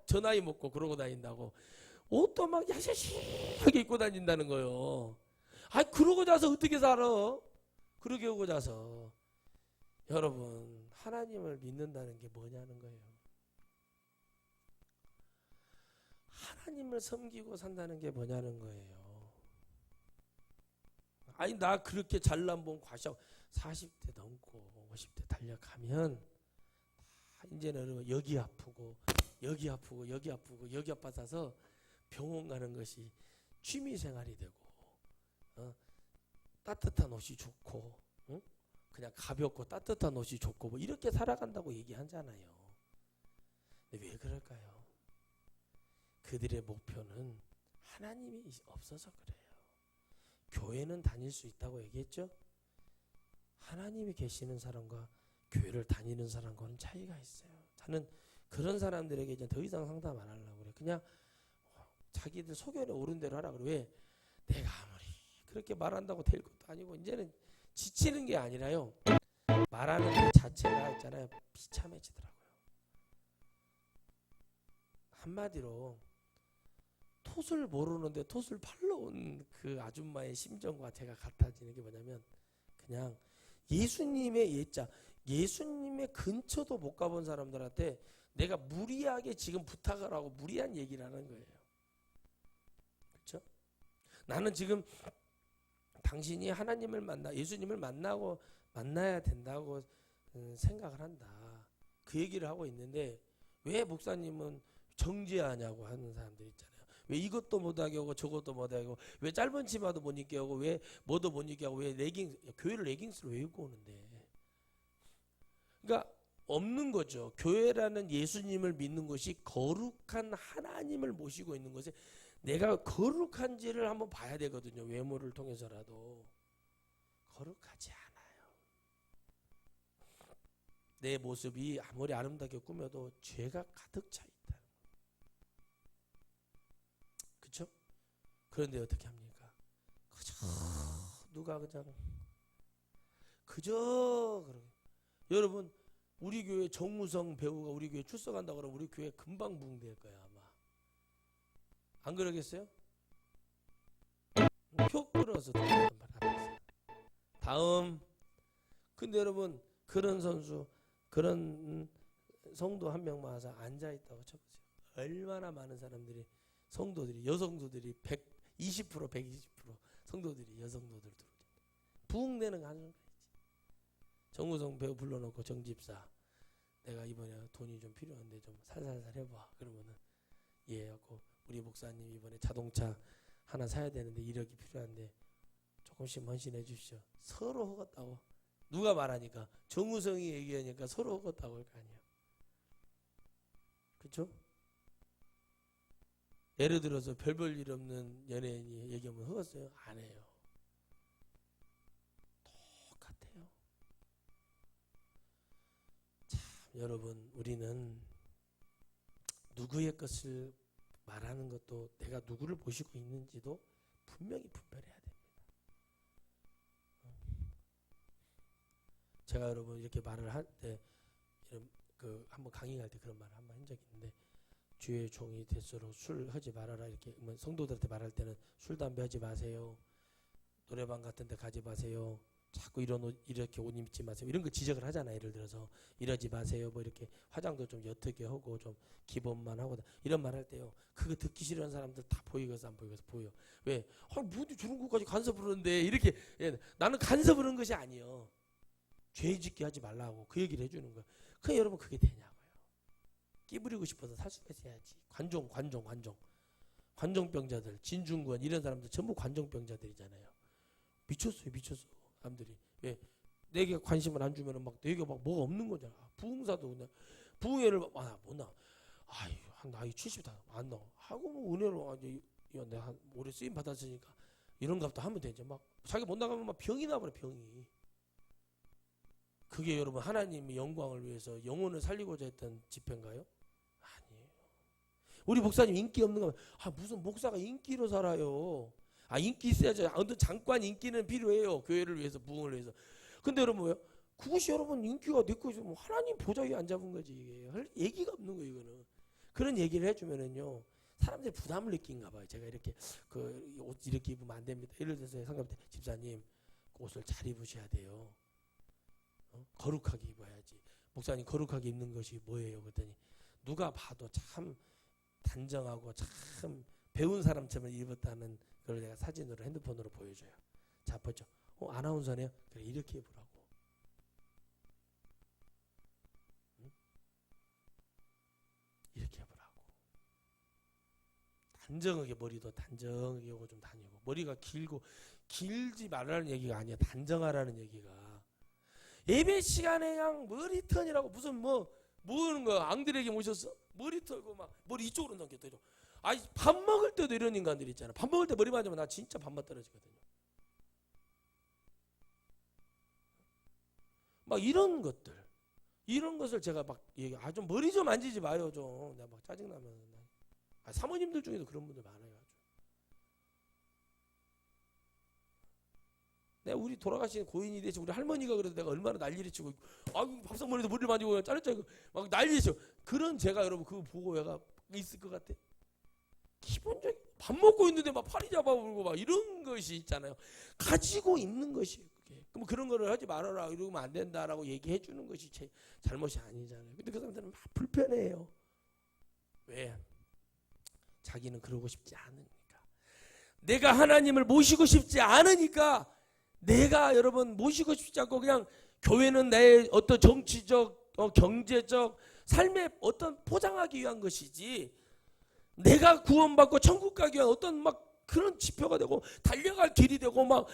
저 나이 먹고 그러고 다닌다고 옷도 막 야시시하게 입고 다닌다는 거예요. 그러고 자서 어떻게 살아? 그러게 하고 자서 여러분, 하나님을 믿는다는 게 뭐냐는 거예요. 하나님을 섬기고 산다는 게 뭐냐는 거예요. 아니, 나 그렇게 잘난 본 과시하고 40대 넘고 50대 달려가면 이제는 여러분 여기 아프고 여기 아프고 여기 아프고 여기 아파서 병원 가는 것이 취미 생활이 되고, 따뜻한 옷이 좋고, 그냥 가볍고 따뜻한 옷이 좋고 뭐 이렇게 살아간다고 얘기하잖아요. 근데 왜 그럴까요? 그들의 목표는 하나님이 없어서 그래요. 교회는 다닐 수 있다고 얘기했죠? 하나님이 계시는 사람과 교회를 다니는 사람과는 차이가 있어요. 저는 그런 사람들에게 이제 더 이상 상담 안 하려고 그래요. 그냥 자기들 소견에 오른 대로 하라 그래요. 왜? 내가 아무리 그렇게 말한다고 될 것도 아니고, 이제는 지치는 게 아니라요, 말하는 것 자체가 있잖아요, 비참해지더라고요. 한마디로 톳을 모르는데 톳을 팔러 온 그 아줌마의 심정과 제가 같아지는 게 뭐냐면, 그냥 예수님의 예자, 예수님의 근처도 못 가본 사람들한테 내가 무리하게 지금 부탁을 하고 무리한 얘기를 하는 거예요. 그렇죠? 나는 지금 당신이 하나님을 예수님을 만나야 된다고 생각을 한다. 그 얘기를 하고 있는데, 왜 목사님은 정죄하냐고 하는 사람들 있잖아요. 왜 이것도 못하게 하고 저것도 못하게 하고, 왜 짧은 치마도 못 입게 하고, 왜 뭐도 못 입게 하고, 왜 교회를 레깅스를 왜 입고 오는데. 그러니까 없는 거죠. 교회라는 예수님을 믿는 것이 거룩한 하나님을 모시고 있는 것에 내가 거룩한지를 한번 봐야 되거든요. 외모를 통해서라도. 거룩하지 않아요. 내 모습이 아무리 아름답게 꾸며도 죄가 가득 차 있다. 그렇죠? 그런데 어떻게 합니까? 누가 그저 그러게. 여러분, 우리 교회 정우성 배우가 우리 교회 출석한다고 그러면 우리 교회 금방 부흥될 거야 아마. 안 그러겠어요? 표 끌어서 다음. 근데 여러분, 그런 선수, 그런 성도 한 명만 와서 앉아있다고 쳐보세요. 얼마나 많은 사람들이, 성도들이, 여성도들이 120%, 120% 성도들이, 여성도들 부흥되는 거 하는 거지. 정우성 배우 불러놓고, 정집사, 내가 이번에 돈이 좀 필요한데 좀 살살살 해봐. 그러면은 예 하고, 우리 목사님 이번에 자동차 하나 사야 되는데 1억이 필요한데 조금씩 헌신해 주십시오. 서로 허겄다고. 누가 말하니까? 정우성이 얘기하니까 서로 허겄다고 할 거 아니에요. 그렇죠? 예를 들어서 별 볼 일 없는 연예인이 얘기하면 허겄어요? 안 해요. 똑같아요. 참, 여러분, 우리는 누구의 것을 말하는 것도, 내가 누구를 모시고 있는지도 분명히 분별해야 됩니다. 제가 여러분 이렇게 말을 할 때, 한번 강의할 때 그런 말을 한번 한 적이 있는데, 주의 종이 될수록 술 하지 말아라, 이렇게 성도들한테 말할 때는 술 담배 하지 마세요, 노래방 같은 데 가지 마세요, 자꾸 이렇게 옷 입지 마세요, 이런 거 지적을 하잖아요. 예를 들어서 이러지 마세요, 뭐 이렇게 화장도 좀 옅게 하고 좀 기본만 하고, 이런 말 할 때요, 그거 듣기 싫어하는 사람들 다 보이겠어 안 보이겠어? 보여. 왜? 뭐지 저런 것까지 간섭을 하는데, 이렇게. 나는 간섭을 한 것이 아니에요. 죄 짓게 하지 말라고 그 얘기를 해주는 거예요. 그 여러분, 그게 되냐고요? 끼부리고 싶어서 살 수가 있어야지. 관종병자들, 진중권 이런 사람들 전부 관종병자들이잖아요. 미쳤어요. 사람들이. 왜? 내게 관심을 안 주면은 막 내게 막 뭐가 없는 거잖아. 부흥사도 그냥 부흥회를 못 나. 아유, 한 나이 70다 안 나. 하고 뭐 은혜로 내가 한 오래 쓰임 받았으니까 이런 것도 하면 되죠. 막 자기 못 나가면 막 병이 나버려, 병이. 그게 여러분 하나님의 영광을 위해서 영혼을 살리고자 했던 집회인가요? 아니에요. 우리 목사님 인기 없는 거, 무슨 목사가 인기로 살아요. 인기 있어야죠. 어떤 잠깐 인기는 필요해요. 교회를 위해서, 부흥을 위해서. 근데 여러분 뭐예요? 그것이 여러분 인기가 내 것이 뭐 하나님 보좌 위에 안 잡은 거지. 이게 할 얘기가 없는 거예요. 이거는. 그런 얘기를 해주면은요, 사람들이 부담을 느낀가 봐요. 제가 이렇게 옷 이렇게 입으면 안 됩니다. 예를 들어서 상담 때, 집사님 옷을 잘 입으셔야 돼요. 거룩하게 입어야지. 목사님 거룩하게 입는 것이 뭐예요? 그랬더니 누가 봐도 참 단정하고 참 배운 사람처럼 입었다는 걸 내가 사진으로 핸드폰으로 보여줘요. 자, 보죠. 아나운서네요. 그래, 이렇게 입으라고. 응? 이렇게 입으라고. 단정하게 머리도 단정하게 하고 좀 다니고, 머리가 길지 말라는 얘기가 아니야. 단정하라는 얘기가. 예배 시간에 그냥 머리턴이라고 무슨 뭐하는 거야? 앙드레에게 모셨어? 머리 털고 막 머리 이쪽으로 넘겼더니. 아니, 밥 먹을 때도 이런 인간들이 있잖아. 밥 먹을 때 머리 맞으면 나 진짜 밥맛 떨어지거든요. 막 이런 것을 제가 막 얘기, 좀 머리 좀 만지지 마요 좀. 내가 막 짜증나면. 사모님들 중에도 그런 분들 많아요. 내가 우리 돌아가신 고인이 되신 우리 할머니가 그래도 내가 얼마나 난리를 치고, 밥상머리에서 머리를 만지고 짜릿짜릿 막 난리를 치고, 그런 제가 여러분 그거 보고 왜가 있을 것 같아? 기본적인 밥 먹고 있는데 막 팔이 잡아불고 막 이런 것이 있잖아요. 가지고 있는 것이 그게. 그럼 그런 거를 하지 말아라, 이러면 안 된다라고 얘기해 주는 것이 제 잘못이 아니잖아요. 근데 그 사람들은 막 불편해요. 왜? 자기는 그러고 싶지 않으니까. 내가 하나님을 모시고 싶지 않으니까, 내가 여러분 모시고 싶지 않고 그냥 교회는 내 어떤 정치적, 경제적 삶에 어떤 포장하기 위한 것이지, 내가 구원받고 천국 가기 위한 어떤 막 그런 지표가 되고 달려갈 길이 되고 막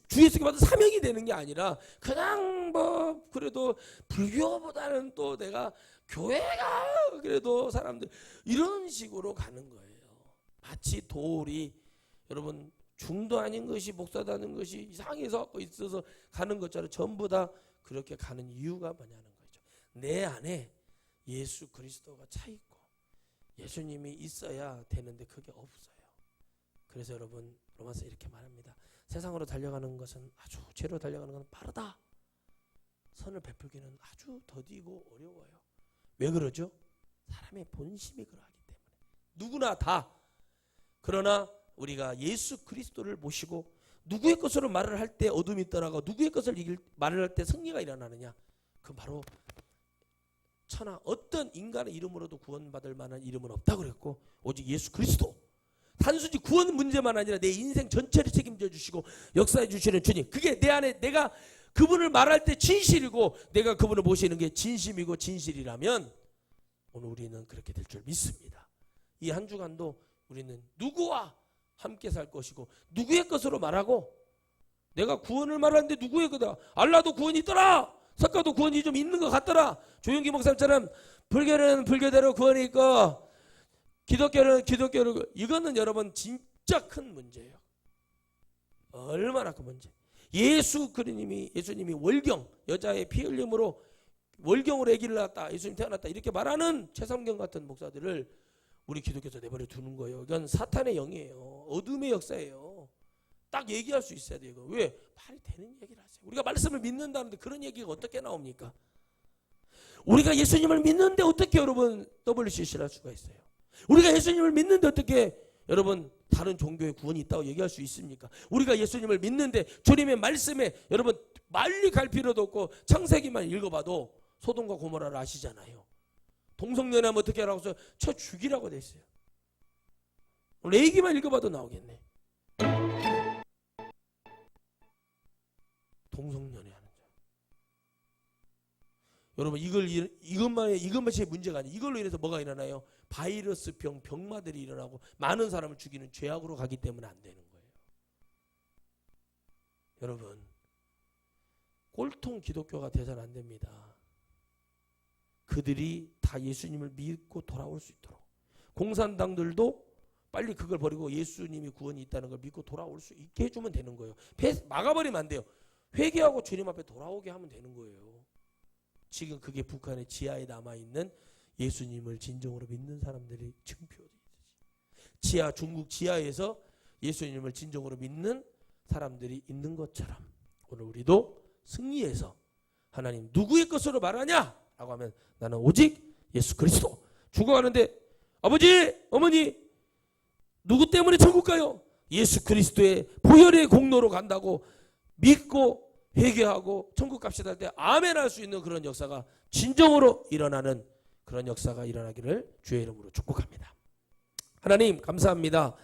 주에서 받은 사명이 되는 게 아니라, 그냥 뭐 그래도 불교보다는 또 내가 교회가 그래도 사람들 이런 식으로 가는 거예요. 마치 돌이 여러분 중도 아닌 것이 목사다는 것이 이상해서 있어서 가는 것처럼 전부 다 그렇게 가는 이유가 뭐냐는 거죠. 내 안에 예수 그리스도가 차 있고 예수님이 있어야 되는데 그게 없어요. 그래서 여러분 로마서 이렇게 말합니다. 세상으로 달려가는 것은 아주 죄로 달려가는 것은 빠르다. 선을 베풀기는 아주 더디고 어려워요. 왜 그러죠? 사람의 본심이 그러하기 때문에. 누구나 다. 그러나 우리가 예수 그리스도를 모시고 누구의 것으로 말을 할 때 어둠이 떠나고 누구의 것을 말을 할 때 승리가 일어나느냐? 그건 바로 천하 어떤 인간의 이름으로도 구원받을 만한 이름은 없다고 그랬고, 오직 예수 그리스도. 단순히 구원 문제만 아니라 내 인생 전체를 책임져 주시고 역사해 주시는 주님. 그게 내 안에 내가 그분을 말할 때 진실이고 내가 그분을 모시는 게 진심이고 진실이라면 오늘 우리는 그렇게 될 줄 믿습니다. 이 한 주간도 우리는 누구와 함께 살 것이고 누구의 것으로 말하고, 내가 구원을 말하는데 누구의 거다. 알라도 구원이 있더라. 석가도 구원이 좀 있는 것 같더라. 조용기 목사님처럼 불교는 불교대로 구원이 있고 기독교는 기독교로. 이거는 여러분 진짜 큰 문제예요. 얼마나 큰 문제. 예수님이 월경, 여자의 피 흘림으로 월경으로 아기를 낳았다, 예수님 태어났다 이렇게 말하는 최삼경 같은 목사들을 우리 기독교에서 내버려 두는 거예요. 이건 사탄의 영이에요. 어둠의 역사예요. 딱 얘기할 수 있어야 돼요. 왜? 말이 되는 얘기를 하세요. 우리가 말씀을 믿는다는데 그런 얘기가 어떻게 나옵니까? 우리가 예수님을 믿는데 어떻게 여러분 WCC를 할 수가 있어요? 우리가 예수님을 믿는데 어떻게 여러분 다른 종교의 구원이 있다고 얘기할 수 있습니까? 우리가 예수님을 믿는데 주님의 말씀에 여러분 멀리 갈 필요도 없고 창세기만 읽어봐도 소돔과 고모라를 아시잖아요. 동성연애하면 어떻게 하라고 해서 쳐 죽이라고 돼 있어요. 레이기만 읽어봐도 나오겠네. 동성연애하는 자. 여러분 이것만이 문제가 아니에요. 이걸로 인해서 뭐가 일어나요? 바이러스 병마들이 일어나고 많은 사람을 죽이는 죄악으로 가기 때문에 안 되는 거예요. 여러분 꼴통 기독교가 돼서는 안 됩니다. 그들이 다 예수님을 믿고 돌아올 수 있도록, 공산당들도 빨리 그걸 버리고 예수님이 구원이 있다는 걸 믿고 돌아올 수 있게 해주면 되는 거예요. 막아버리면 안 돼요. 회개하고 주님 앞에 돌아오게 하면 되는 거예요. 지금 그게 북한의 지하에 남아있는 예수님을 진정으로 믿는 사람들이 지금 표현이 중국 지하에서 예수님을 진정으로 믿는 사람들이 있는 것처럼 오늘 우리도 승리해서 하나님 누구의 것으로 말하냐? 라고 하면 나는 오직 예수 그리스도. 죽어가는데 아버지, 어머니 누구 때문에 천국 가요? 예수 그리스도의 보혈의 공로로 간다고 믿고 회개하고 천국 갑시다 할 때 아멘 할 수 있는 그런 역사가 진정으로 일어나는 그런 역사가 일어나기를 주의 이름으로 축복합니다. 하나님 감사합니다.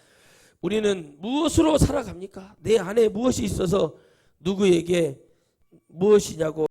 우리는 무엇으로 살아갑니까? 내 안에 무엇이 있어서 누구에게 무엇이냐고